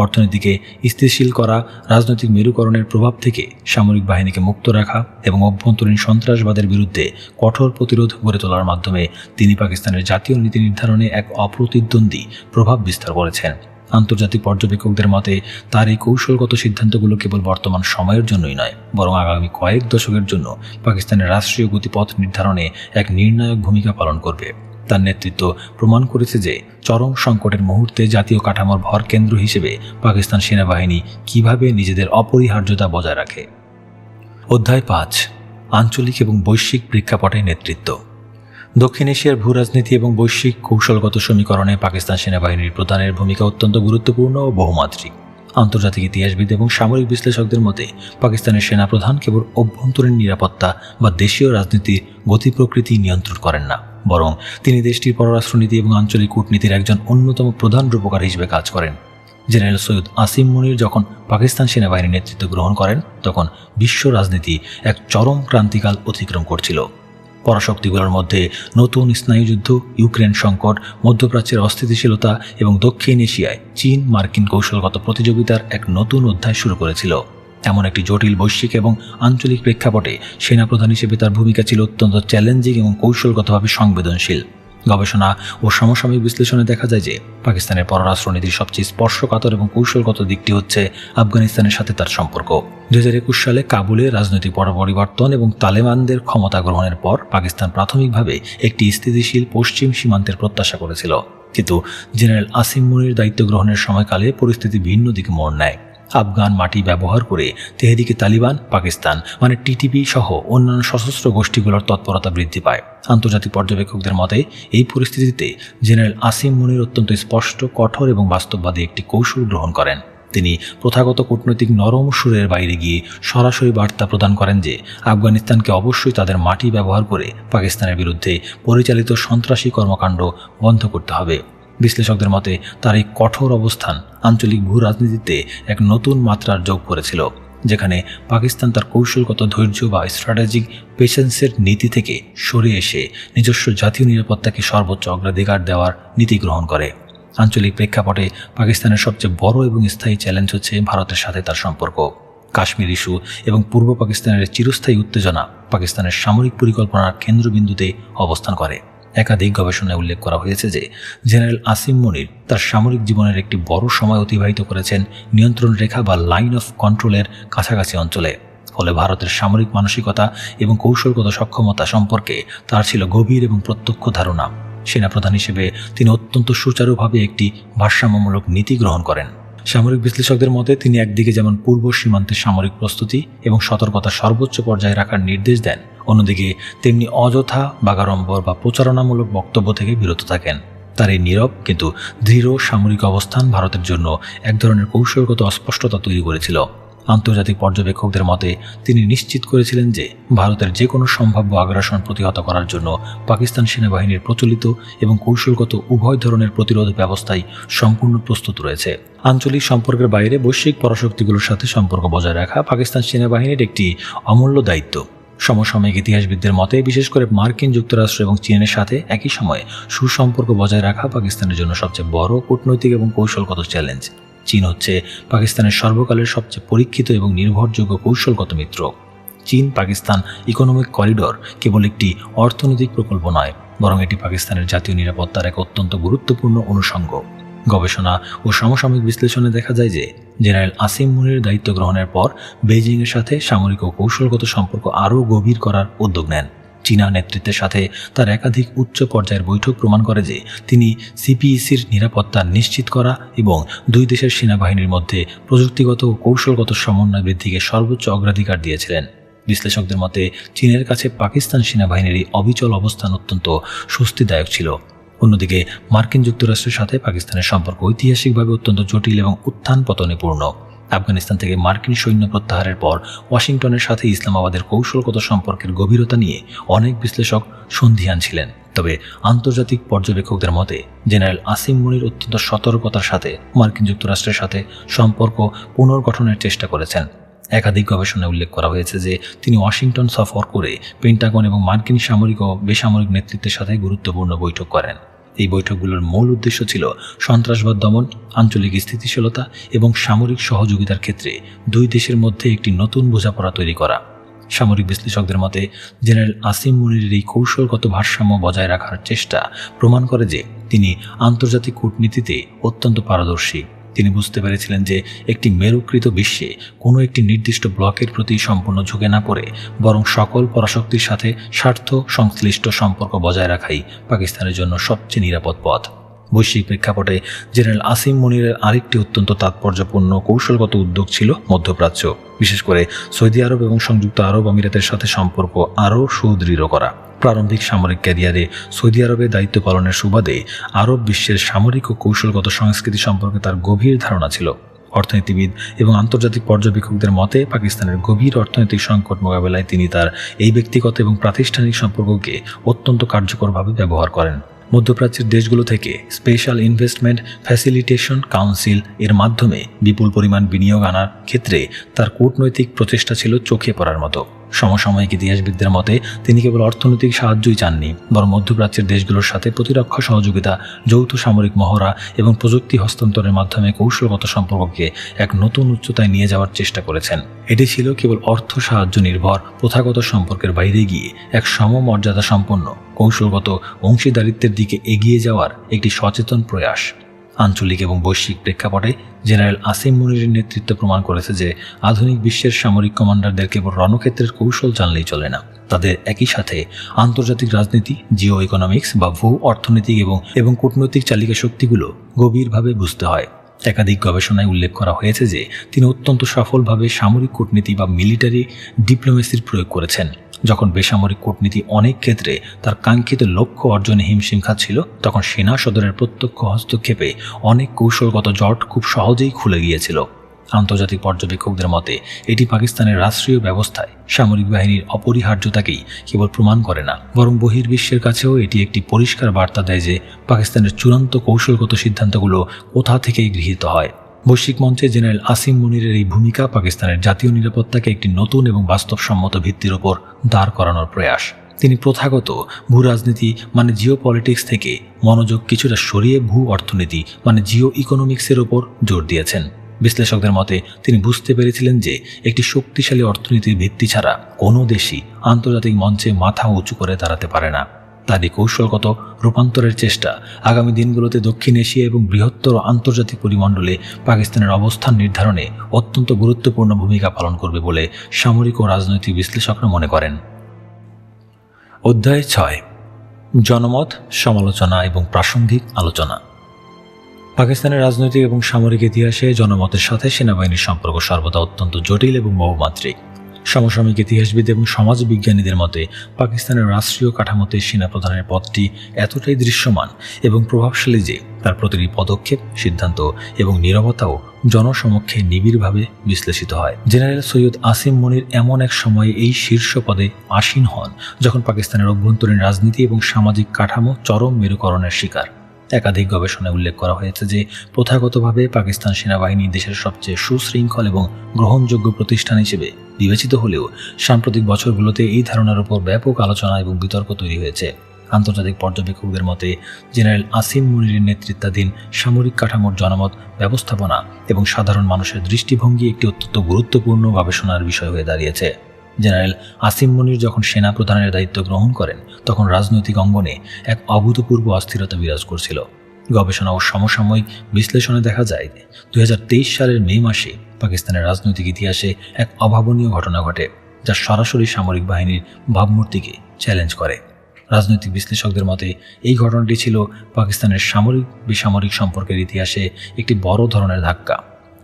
S1: অর্থনীতিকে স্থিতিশীল করা, রাজনৈতিক মেরুকরণের প্রভাব থেকে সামরিক বাহিনীকে মুক্ত রাখা এবং অভ্যন্তরীণ সন্ত্রাসবাদের বিরুদ্ধে কঠোর প্রতিরোধ গড়ে তোলার মাধ্যমে তিনি পাকিস্তানের জাতীয় নীতি নির্ধারণে এক অপ্রতিদ্বন্দ্বী প্রভাব বিস্তার করেছেন। আন্তর্জাতিক পর্যবেক্ষকদের মতে তার এই কৌশলগত সিদ্ধান্তগুলো কেবল বর্তমান সময়ের জন্যই নয়, বরং আগামী কয়েক দশকের জন্য পাকিস্তানের রাষ্ট্রীয় গতিপথ নির্ধারণে এক নির্ণায়ক ভূমিকা পালন করবে। তার নেতৃত্ব প্রমাণ করেছে যে চরম সংকটের মুহূর্তে জাতীয় কাঠামোর ভর কেন্দ্র হিসেবে পাকিস্তান সেনাবাহিনী কিভাবে নিজেদের অপরিহার্যতা বজায় রাখে। অধ্যায় 5, আঞ্চলিক এবং বৈশ্বিক প্রেক্ষাপটে নেতৃত্ব। দক্ষিণ এশিয়ার ভূরাজনীতি এবং বৈশ্বিক কৌশলগত সমীকরণে পাকিস্তান সেনাবাহিনীর প্রধানের ভূমিকা অত্যন্ত গুরুত্বপূর্ণ ও বহুমাত্রিক। আন্তর্জাতিক ইতিহাসবিদ এবং সামরিক বিশ্লেষকদের মতে পাকিস্তানের সেনাপ্রধান কেবল অভ্যন্তরীণ নিরাপত্তা বা দেশীয় রাজনীতির গতি প্রকৃতি নিয়ন্ত্রণ করেন না, বরং তিনি দেশটির পররাষ্ট্রনীতি এবং আঞ্চলিক কূটনীতির একজন অন্যতম প্রধান রূপকার হিসেবে কাজ করেন। জেনারেল সৈয়দ আসিম মুনির যখন পাকিস্তান সেনাবাহিনীর নেতৃত্ব গ্রহণ করেন, তখন বিশ্ব রাজনীতি এক চরম ক্রান্তিকাল অতিক্রম করছিল। পরাশক্তিগুলোর মধ্যে নতুন স্নায়ুযুদ্ধ, ইউক্রেন সংকট, মধ্যপ্রাচ্যের অস্থিতিশীলতা এবং দক্ষিণ এশিয়ায় চীন মার্কিন কৌশলগত প্রতিযোগিতার এক নতুন অধ্যায় শুরু করেছিল। এমন একটি জটিল বৈশ্বিক এবং আঞ্চলিক প্রেক্ষাপটে সেনাপ্রধান হিসেবে তার ভূমিকা ছিল অত্যন্ত চ্যালেঞ্জিং এবং কৌশলগতভাবে সংবেদনশীল। গবেষণা ও সমসাময়িক বিশ্লেষণে দেখা যায় যে পাকিস্তানের পররাষ্ট্রনীতির সবচেয়ে স্পর্শকাতর এবং কৌশলগত দিকটি হচ্ছে আফগানিস্তানের সাথে তার সম্পর্ক। 2021 সালে কাবুলে রাজনৈতিক পরিবর্তন এবং তালেবানদের ক্ষমতা গ্রহণের পর পাকিস্তান প্রাথমিকভাবে একটি স্থিতিশীল পশ্চিম সীমান্তের প্রত্যাশা করেছিল, কিন্তু জেনারেল আসিম মুনির দায়িত্ব গ্রহণের সময়কালে পরিস্থিতি ভিন্ন দিকে মোড় নেয়। আফগান মাটি ব্যবহার করে তেহরিকে তালিবান পাকিস্তান টিটিপি সহ অন্যান্য সশস্ত্র গোষ্ঠীগুলোর তৎপরতা বৃদ্ধি পায়। আন্তর্জাতিক পর্যবেক্ষকদের মতে এই পরিস্থিতিতে জেনারেল আসিম মুনির অত্যন্ত স্পষ্ট, কঠোর এবং বাস্তববাদী একটি কৌশল গ্রহণ করেন। তিনি প্রথাগত কূটনৈতিক নরম সুরের বাইরে গিয়ে সরাসরি বার্তা প্রদান করেন যে আফগানিস্তানকে অবশ্যই তাদের মাটি ব্যবহার করে পাকিস্তানের বিরুদ্ধে পরিচালিত সন্ত্রাসী কর্মকাণ্ড বন্ধ করতে হবে। বিশ্লেষকদের মতে তার এই কঠোর অবস্থান আঞ্চলিক ভূ রাজনীতিতে এক নতুন মাত্রার যোগ করেছিল, যেখানে পাকিস্তান তার কৌশলগত ধৈর্য বা স্ট্র্যাটেজিক পেশেন্সের নীতি থেকে সরে এসে নিজস্ব জাতীয় নিরাপত্তাকে সর্বোচ্চ অগ্রাধিকার দেওয়ার নীতি গ্রহণ করে। আঞ্চলিক প্রেক্ষাপটে পাকিস্তানের সবচেয়ে বড় এবং স্থায়ী চ্যালেঞ্জ হচ্ছে ভারতের সাথে তার সম্পর্ক। কাশ্মীর ইস্যু এবং পূর্ব পাকিস্তানের চিরস্থায়ী উত্তেজনা পাকিস্তানের সামরিক পরিকল্পনার কেন্দ্রবিন্দুতে অবস্থান করে। একাধিক গবেষণায় উল্লেখ করা হয়েছে যে জেনারেল আসিম মুনির তার সামরিক জীবনের একটি বড় সময় অতিবাহিত করেছেন নিয়ন্ত্রণ রেখা বা লাইন অফ কন্ট্রোলের কাছাকাছি অঞ্চলে। ফলে ভারতের সামরিক মানসিকতা এবং কৌশলগত সক্ষমতা সম্পর্কে তার ছিল গভীর এবং প্রত্যক্ষ ধারণা। সেনাপ্রধান হিসেবে তিনি অত্যন্ত সুচারুভাবে একটি ভারসাম্যমূলক নীতি গ্রহণ করেন। সামরিক বিশ্লেষকদের মতে তিনি একদিকে যেমন পূর্ব সীমান্তের সামরিক প্রস্তুতি এবং সতর্কতা সর্বোচ্চ পর্যায়ে রাখার নির্দেশ দেন, অন্যদিকে তেমনি অযথা বাগাড়ম্বর বা প্রচারণামূলক বক্তব্য থেকে বিরত থাকেন। তার এই নীরব কিন্তু দৃঢ় সামরিক অবস্থান ভারতের জন্য এক ধরনের কৌশলগত অস্পষ্টতা তৈরি করেছিল। আন্তর্জাতিক পর্যবেক্ষকদের মতে তিনি নিশ্চিত করেছিলেন যে ভারতের যে কোনো সম্ভাব্য আগ্রাসন প্রতিহত করার জন্য পাকিস্তান সেনাবাহিনীর প্রচলিত এবং কৌশলগত উভয় ধরনের প্রতিরোধ ব্যবস্থাই সম্পূর্ণ প্রস্তুত রয়েছে। আঞ্চলিক সম্পর্কের বাইরে বৈশ্বিক পরাশক্তিগুলোর সাথে সম্পর্ক বজায় রাখা পাকিস্তান সেনাবাহিনীর একটি অমূল্য দায়িত্ব। সমসাময়িক ইতিহাসবিদদের মতে বিশেষ করে মার্কিন যুক্তরাষ্ট্র এবং চীনের সাথে একই সময়ে সুসম্পর্ক বজায় রাখা পাকিস্তানের জন্য সবচেয়ে বড় কূটনৈতিক এবং কৌশলগত চ্যালেঞ্জ। চীন হচ্ছে পাকিস্তানের সর্বকালের সবচেয়ে পরীক্ষিত এবং নির্ভরযোগ্য কৌশলগত মিত্র। চীন পাকিস্তান ইকোনমিক করিডর কেবল একটি অর্থনৈতিক প্রকল্প নয়, বরং এটি পাকিস্তানের জাতীয় নিরাপত্তার এক অত্যন্ত গুরুত্বপূর্ণ অনুষঙ্গ। গবেষণা ও সমসাময়িক বিশ্লেষণে দেখা যায় যে জেনারেল আসিম মুনির দায়িত্ব গ্রহণের পর বেইজিংয়ের সাথে সামরিক ও কৌশলগত সম্পর্ক আরও গভীর করার উদ্যোগ নেন। চীনা নেতৃত্বের সাথে তার একাধিক উচ্চ পর্যায়ের বৈঠক প্রমাণ করে যে তিনি সিপিইসির নিরাপত্তা নিশ্চিত করা এবং দুই দেশের সেনাবাহিনীর মধ্যে প্রযুক্তিগত ও কৌশলগত সমন্বয় বৃদ্ধিকে সর্বোচ্চ অগ্রাধিকার দিয়েছিলেন। বিশ্লেষকদের মতে চীনের কাছে পাকিস্তান সেনাবাহিনীর এই অবিচল অবস্থান অত্যন্ত স্বস্তিদায়ক ছিল। অন্যদিকে মার্কিন যুক্তরাষ্ট্রের সাথে পাকিস্তানের সম্পর্ক ঐতিহাসিকভাবে অত্যন্ত জটিল এবং উত্থান পতনে পূর্ণ। আফগানিস্তান থেকে মার্কিন সৈন্য প্রত্যাহারের পর ওয়াশিংটনের সাথে ইসলামাবাদের কৌশলগত সম্পর্কের গভীরতা নিয়ে অনেক বিশ্লেষক সন্দিহান ছিলেন। তবে আন্তর্জাতিক পর্যবেক্ষকদের মতে জেনারেল আসিম মুনির অত্যন্ত সতর্কতার সাথে মার্কিন যুক্তরাষ্ট্রের সাথে সম্পর্ক পুনর্গঠনের চেষ্টা করেছেন। একাধিক গবেষণায় উল্লেখ করা হয়েছে যে তিনি ওয়াশিংটন সফর করে পেন্টাগন এবং মার্কিন সামরিক ও বেসামরিক নেতৃত্বের সাথে গুরুত্বপূর্ণ বৈঠক করেন। এই বৈঠকগুলোর মূল উদ্দেশ্য ছিল সন্ত্রাসবাদ দমন, আঞ্চলিক স্থিতিশীলতা এবং সামরিক সহযোগিতার ক্ষেত্রে দুই দেশের মধ্যে একটি নতুন বোঝাপড়া তৈরি করা। সামরিক বিশ্লেষকদের মতে জেনারেল আসিম মুনিরের এই কৌশলগত ভারসাম্য বজায় রাখার চেষ্টা প্রমাণ করে যে তিনি আন্তর্জাতিক কূটনীতিতে অত্যন্ত পারদর্শী। তিনি বুঝতে পেরেছিলেন যে একটি মেরুকৃত বিশ্বে কোনো একটি নির্দিষ্ট ব্লকের প্রতি সম্পূর্ণ ঝুঁকে না পড়ে বরং সকল পরাশক্তির সাথে স্বার্থ সংশ্লিষ্ট সম্পর্ক বজায় রাখাই পাকিস্তানের জন্য সবচেয়ে নিরাপদ পথ। বৈশ্বিক প্রেক্ষাপটে জেনারেল আসিম মুনিরের আরেকটি অত্যন্ত তাৎপর্যপূর্ণ কৌশলগত উদ্যোগ ছিল মধ্যপ্রাচ্য, বিশেষ করে সৌদি আরব এবং সংযুক্ত আরব আমিরাতের সাথে সম্পর্ক আরও সুদৃঢ় করা। প্রারম্ভিক সামরিক ক্যারিয়ারে সৌদি আরবে দায়িত্ব পালনের সুবাদে আরব বিশ্বের সামরিক ও কৌশলগত সংস্কৃতি সম্পর্কে তার গভীর ধারণা ছিল। অর্থনীতিবিদ এবং আন্তর্জাতিক পর্যবেক্ষকদের মতে পাকিস্তানের গভীর অর্থনৈতিক সংকট মোকাবেলায় তিনি তার এই ব্যক্তিগত এবং প্রাতিষ্ঠানিক সম্পর্ককে অত্যন্ত কার্যকরভাবে ব্যবহার করেন। মধ্যপ্রাচ্যের দেশগুলো থেকে স্পেশাল ইনভেস্টমেন্ট ফ্যাসিলিটেশন কাউন্সিল এর মাধ্যমে বিপুল পরিমাণ বিনিয়োগ আনার ক্ষেত্রে তার কূটনৈতিক প্রচেষ্টা ছিল চোখে পড়ার মতো। সমসাময়িক ইতিহাসবিদদের মতে তিনি কেবল অর্থনৈতিক সাহায্যই চাননি, বরং মধ্যপ্রাচ্যের দেশগুলোর সাথে প্রতিরক্ষা সহযোগিতা, যৌথ সামরিক মহড়া এবং প্রযুক্তি হস্তান্তরের মাধ্যমে কৌশলগত সম্পর্ককে এক নতুন উচ্চতায় নিয়ে যাওয়ার চেষ্টা করেছেন। এটি ছিল কেবল অর্থ সাহায্য নির্ভর প্রথাগত সম্পর্কের বাইরে গিয়ে এক সমমর্যাদা সম্পন্ন কৌশলগত অংশীদারিত্বের দিকে এগিয়ে যাওয়ার একটি সচেতন প্রয়াস। আঞ্চলিক এবং বৈশ্বিক প্রেক্ষাপটে জেনারেল আসিম মুনিরের নেতৃত্ব প্রমাণ করেছে যে আধুনিক বিশ্বের সামরিক কমান্ডারদের কেবল রণক্ষেত্রের কৌশল জানলেই চলে না, তাদের একই সাথে আন্তর্জাতিক রাজনীতি, জিও ইকোনমিক্স বা ভূ অর্থনৈতিক এবং কূটনৈতিক চালিকা শক্তিগুলো গভীরভাবে বুঝতে হয়। একাধিক গবেষণায় উল্লেখ করা হয়েছে যে তিনি অত্যন্ত সফলভাবে সামরিক কূটনীতি বা মিলিটারি ডিপ্লোমেসির প্রয়োগ করেছেন। যখন বেসামরিক কূটনীতি অনেক ক্ষেত্রে তার কাঙ্ক্ষিত লক্ষ্য অর্জনে হিমশিম খাচ্ছিল, তখন সেনা সদরের প্রত্যক্ষ হস্তক্ষেপে অনেক কৌশলগত জট খুব সহজেই খুলে গিয়েছিল। আন্তর্জাতিক পর্যবেক্ষকদের মতে এটি পাকিস্তানের রাষ্ট্রীয় ব্যবস্থায় সামরিক বাহিনীর অপরিহার্যতাকেই কেবল প্রমাণ করে না, বরং বহির্বিশ্বের কাছেও এটি একটি পরিষ্কার বার্তা দেয় যে পাকিস্তানের চূড়ান্ত কৌশলগত সিদ্ধান্তগুলো কোথা থেকেই গৃহীত হয়। বৈশ্বিক মঞ্চে জেনারেল আসিম মুনিরের এই ভূমিকা পাকিস্তানের জাতীয় নিরাপত্তাকে একটি নতুন এবং বাস্তবসম্মত ভিত্তির ওপর দাঁড় করানোর প্রয়াস। তিনি প্রথাগত ভূ রাজনীতি মানে জিও পলিটিক্স থেকে মনোযোগ কিছুটা সরিয়ে ভূ অর্থনীতি মানে জিও ইকোনমিক্সের ওপর জোর দিয়েছেন। বিশ্লেষকদের মতে তিনি বুঝতে পেরেছিলেন যে একটি শক্তিশালী অর্থনীতির ভিত্তি ছাড়া কোনো দেশই আন্তর্জাতিক মঞ্চে মাথা উঁচু করে দাঁড়াতে পারে না। তার এই কৌশলগত রূপান্তরের চেষ্টা আগামী দিনগুলোতে দক্ষিণ এশিয়া এবং বৃহত্তর আন্তর্জাতিক পরিমণ্ডলে পাকিস্তানের অবস্থান নির্ধারণে অত্যন্ত গুরুত্বপূর্ণ ভূমিকা পালন করবে বলে সামরিক ও রাজনৈতিক বিশ্লেষকরা মনে করেন। অধ্যায় 6, জনমত, সমালোচনা এবং প্রাসঙ্গিক আলোচনা। পাকিস্তানের রাজনৈতিক এবং সামরিক ইতিহাসে জনমতের সাথে সেনাবাহিনীর সম্পর্ক সর্বদা অত্যন্ত জটিল এবং বহুমাত্রিক। সমসাময়িক ইতিহাসবিদ এবং সমাজবিজ্ঞানীদের মতে পাকিস্তানের রাষ্ট্রীয় কাঠামোতে সেনাপ্রধানের পদটি এতটাই দৃশ্যমান এবং প্রভাবশালী যে তার প্রতিটি পদক্ষেপ, সিদ্ধান্ত এবং নীরবতাও জনসমক্ষে নিবিড়ভাবে বিশ্লেষিত হয়। জেনারেল সৈয়দ আসিম মুনির এমন এক সময়ে এই শীর্ষ পদে আসীন হন যখন পাকিস্তানের অভ্যন্তরীণ রাজনীতি এবং সামাজিক কাঠামো চরম মেরুকরণের শিকার। একাধিক গবেষণায় উল্লেখ করা হয়েছে যে প্রথাগতভাবে পাকিস্তান সেনাবাহিনী দেশের সবচেয়ে সুশৃঙ্খল এবং গ্রহণযোগ্য প্রতিষ্ঠান হিসেবে বিবেচিত হলেও সাম্প্রতিক বছরগুলোতে এই ধারণার উপর ব্যাপক আলোচনা এবং বিতর্ক তৈরি হয়েছে। আন্তর্জাতিক পর্যবেক্ষকদের মতে জেনারেল আসিম মুনিরের নেতৃত্বাধীন সামরিক কাঠামোর জনমত ব্যবস্থাপনা এবং সাধারণ মানুষের দৃষ্টিভঙ্গি একটি অত্যন্ত গুরুত্বপূর্ণ গবেষণার বিষয় হয়ে দাঁড়িয়েছে। জেনারেল আসিম মুনির যখন সেনা প্রধানের দায়িত্ব গ্রহণ করেন তখন রাজনৈতিক অঙ্গনে এক অভূতপূর্ব অস্থিরতা বিরাজ করছিল। গবেষণা ও সমসাময়িক বিশ্লেষণে দেখা যায় যে 2023 সালের মে মাসে পাকিস্তানের রাজনৈতিক ইতিহাসে এক অভাবনীয় ঘটনা ঘটে, যা সরাসরি সামরিক বাহিনীর ভাবমূর্তিকে চ্যালেঞ্জ করে। রাজনৈতিক বিশ্লেষকদের মতে এই ঘটনাটি ছিল পাকিস্তানের সামরিক বেসামরিক সম্পর্কের ইতিহাসে একটি বড় ধরনের ধাক্কা।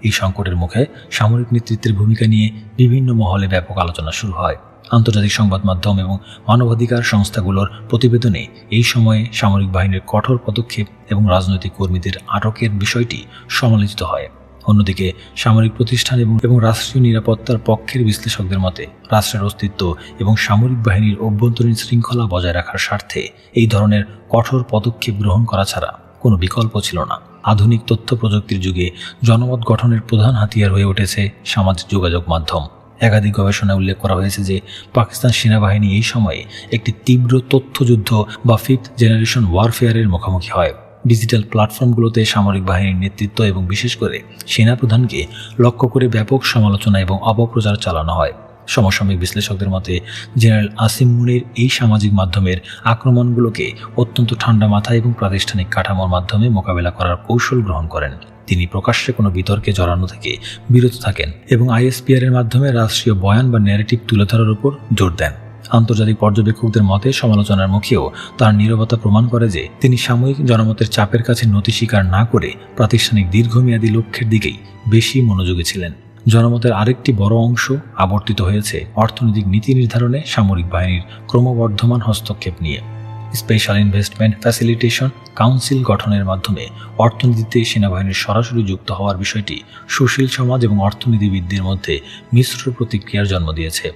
S1: এই সংকটের মুখে সামরিক নেতৃত্বের ভূমিকা নিয়ে বিভিন্ন মহলে ব্যাপক আলোচনা শুরু হয়। আন্তর্জাতিক সংবাদ মাধ্যম এবং মানবাধিকার সংস্থাগুলোর প্রতিবেদনে এই সময়ে সামরিক বাহিনীর কঠোর পদক্ষেপ এবং রাজনৈতিক কর্মীদের আটকের বিষয়টি সমালোচিত হয়। অন্যদিকে সামরিক প্রতিষ্ঠান এবং রাষ্ট্রীয় নিরাপত্তার পক্ষের বিশ্লেষকদের মতে রাষ্ট্রের অস্তিত্ব এবং সামরিক বাহিনীর অভ্যন্তরীণ শৃঙ্খলা বজায় রাখার স্বার্থে এই ধরনের কঠোর পদক্ষেপ গ্রহণ করা ছাড়া কোনো বিকল্প ছিল না। আধুনিক তথ্য প্রযুক্তির যুগে জনমত গঠনের প্রধান হাতিয়ার হয়ে উঠেছে সামাজিক যোগাযোগ মাধ্যম। একাধিক গবেষণায় উল্লেখ করা হয়েছে যে পাকিস্তান সেনাবাহিনী এই সময়ে একটি তীব্র তথ্যযুদ্ধ বা ফিফথ জেনারেশন ওয়ারফেয়ারের মুখোমুখি হয়। ডিজিটাল প্ল্যাটফর্মগুলোতে সামরিক বাহিনীর নেতৃত্ব এবং বিশেষ করে সেনাপ্রধানকে লক্ষ্য করে ব্যাপক সমালোচনা এবং অপপ্রচার চালানো হয়। সমসাময়িক বিশ্লেষকদের মতে জেনারেল আসিম মুনির এই সামাজিক মাধ্যমের আক্রমণগুলোকে অত্যন্ত ঠান্ডা মাথা এবং প্রাতিষ্ঠানিক কাঠামোর মাধ্যমে মোকাবেলা করার কৌশল গ্রহণ করেন। তিনি প্রকাশ্যে কোনো বিতর্কে জড়ানো থেকে বিরত থাকেন এবং ISPR এর মাধ্যমে রাষ্ট্রীয় বয়ান বা ন্যারেটিভ তুলে ধরার উপর জোর দেন। আন্তর্জাতিক পর্যবেক্ষকদের মতে সমালোচনার মুখেও তার নীরবতা প্রমাণ করে যে তিনি সাময়িক জনমতের চাপের কাছে নতি স্বীকার না করে প্রাতিষ্ঠানিক দীর্ঘমেয়াদী লক্ষ্যের দিকেই বেশি মনোযোগী ছিলেন। জনমতের আরেকটি বড় অংশ আবর্তিত হয়েছে অর্থনৈতিক নীতি নির্ধারণে সামরিক বাহিনীর ক্রমবর্ধমান হস্তক্ষেপ নিয়ে। স্পেশাল ইনভেস্টমেন্ট ফ্যাসিলিটেশন কাউন্সিল গঠনের মাধ্যমে অর্থনীতিতে সেনাবাহিনীর সরাসরি যুক্ত হওয়ার বিষয়টি সুশীল সমাজ এবং অর্থনীতিবিদদের মধ্যে মিশ্র প্রতিক্রিয়ার জন্ম দিয়েছে।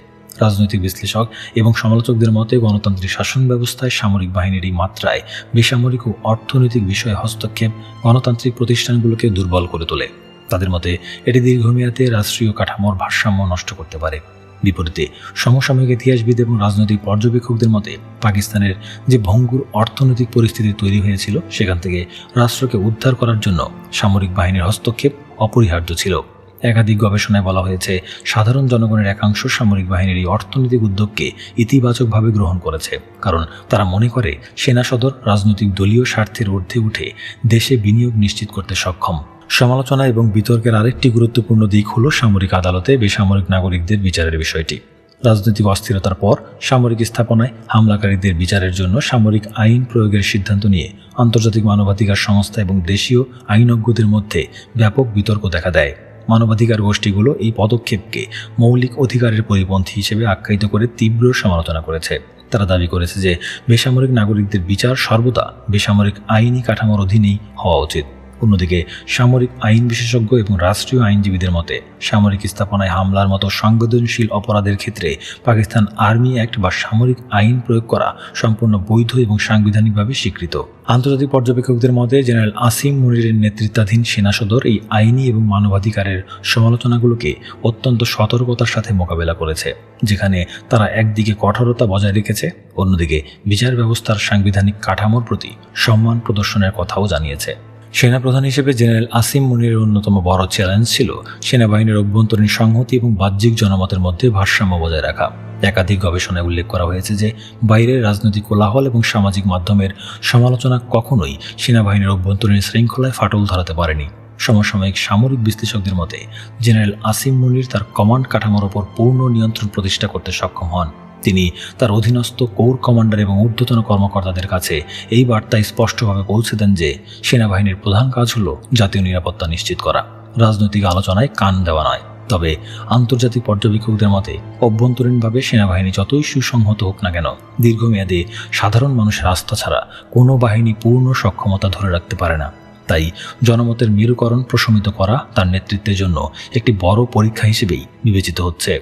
S1: রাজনৈতিক বিশ্লেষক এবং সমালোচকদের মতে গণতান্ত্রিক শাসন ব্যবস্থায় সামরিক বাহিনীর এই মাত্রায় বেসামরিক ও অর্থনৈতিক বিষয়ে হস্তক্ষেপ গণতান্ত্রিক প্রতিষ্ঠানগুলোকে দুর্বল করে তোলে। তাদের মতে এটি দীর্ঘমেয়াদে রাষ্ট্রীয় কাঠামোর ভারসাম্য নষ্ট করতে পারে। বিপরীতে সমসাময়িক ইতিহাসবিদ এবং রাজনৈতিক পর্যবেক্ষকদের মতে পাকিস্তানের যে ভঙ্গুর অর্থনৈতিক পরিস্থিতি তৈরি হয়েছিল সেখান থেকে রাষ্ট্রকে উদ্ধার করার জন্য সামরিক বাহিনীর হস্তক্ষেপ অপরিহার্য ছিল। একাধিক গবেষণায় বলা হয়েছে সাধারণ জনগণের একাংশ সামরিক বাহিনীর এই অর্থনৈতিক উদ্যোগকে ইতিবাচকভাবে গ্রহণ করেছে, কারণ তারা মনে করে সেনা সদর রাজনৈতিক দলীয় স্বার্থের ঊর্ধ্বে উঠে দেশে বিনিয়োগ নিশ্চিত করতে সক্ষম। সমালোচনা এবং বিতর্কের আরেকটি গুরুত্বপূর্ণ দিক হলো সামরিক আদালতে বেসামরিক নাগরিকদের বিচারের বিষয়টি। রাজনৈতিক অস্থিরতার পর সামরিক স্থাপনায় হামলাকারীদের বিচারের জন্য সামরিক আইন প্রয়োগের সিদ্ধান্ত নিয়ে আন্তর্জাতিক মানবাধিকার সংস্থা এবং দেশীয় আইনজ্ঞদের মধ্যে ব্যাপক বিতর্ক দেখা দেয়। মানবাধিকার গোষ্ঠীগুলো এই পদক্ষেপকে মৌলিক অধিকারের পরিপন্থী হিসেবে আখ্যায়িত করে তীব্র সমালোচনা করেছে। তারা দাবি করেছে যে বেসামরিক নাগরিকদের বিচার সর্বদা বেসামরিক আইনি কাঠামোর অধীনেই হওয়া উচিত। অন্যদিকে সামরিক আইন বিশেষজ্ঞ এবং রাষ্ট্রীয় আইনজীবীদের মতে সামরিক স্থাপনায় হামলার মতো সংবেদনশীল অপরাধের ক্ষেত্রে পাকিস্তান আর্মি অ্যাক্ট বা সামরিক আইন প্রয়োগ করা সম্পূর্ণ বৈধ এবং সাংবিধানিকভাবে স্বীকৃত। আন্তর্জাতিক পর্যবেক্ষকদের মতে জেনারেল আসিম মুনিরের নেতৃত্বাধীন সেনা সদর এই আইনি এবং মানবাধিকারের সমালোচনাগুলোকে অত্যন্ত সতর্কতার সাথে মোকাবেলা করেছে, যেখানে তারা একদিকে কঠোরতা বজায় রেখেছে, অন্যদিকে বিচার ব্যবস্থার সাংবিধানিক কাঠামোর প্রতি সম্মান প্রদর্শনের কথাও জানিয়েছে। সেনাপ্রধান হিসেবে জেনারেল আসিম মুনিরের অন্যতম বড় চ্যালেঞ্জ ছিল সেনাবাহিনীর অভ্যন্তরীণ সংহতি এবং বাহ্যিক জনমতের মধ্যে ভারসাম্য বজায় রাখা। একাধিক গবেষণায় উল্লেখ করা হয়েছে যে বাইরের রাজনৈতিক কোলাহল এবং সামাজিক মাধ্যমের সমালোচনা কখনোই সেনাবাহিনীর অভ্যন্তরীণ শৃঙ্খলায় ফাটল ধরাতে পারেনি। সমসাময়িক সামরিক বিশ্লেষকদের মতে জেনারেল আসিম মুনির তার কমান্ড কাঠামোর ওপর পূর্ণ নিয়ন্ত্রণ প্রতিষ্ঠা করতে সক্ষম হন। তিনি তার অধীনস্থ কোর কমান্ডার এবং ঊর্ধ্বতন কর্মকর্তাদের কাছে এই বার্তা স্পষ্টভাবে পৌঁছে দেন যে সেনাবাহিনীর প্রধান কাজ হল জাতীয় নিরাপত্তা নিশ্চিত করা, রাজনৈতিক আলোচনায় কান দেওয়া নয়। তবে আন্তর্জাতিক পর্যবেক্ষকদের মতে অভ্যন্তরীণভাবে সেনাবাহিনী যতই সুসংহত হোক না কেন, দীর্ঘমেয়াদে সাধারণ মানুষের আস্থা ছাড়া কোনো বাহিনী পূর্ণ সক্ষমতা ধরে রাখতে পারে না। তাই জনমতের মেরুকরণ প্রশমিত করা তার নেতৃত্বের জন্য একটি বড় পরীক্ষা হিসেবেই বিবেচিত হচ্ছে।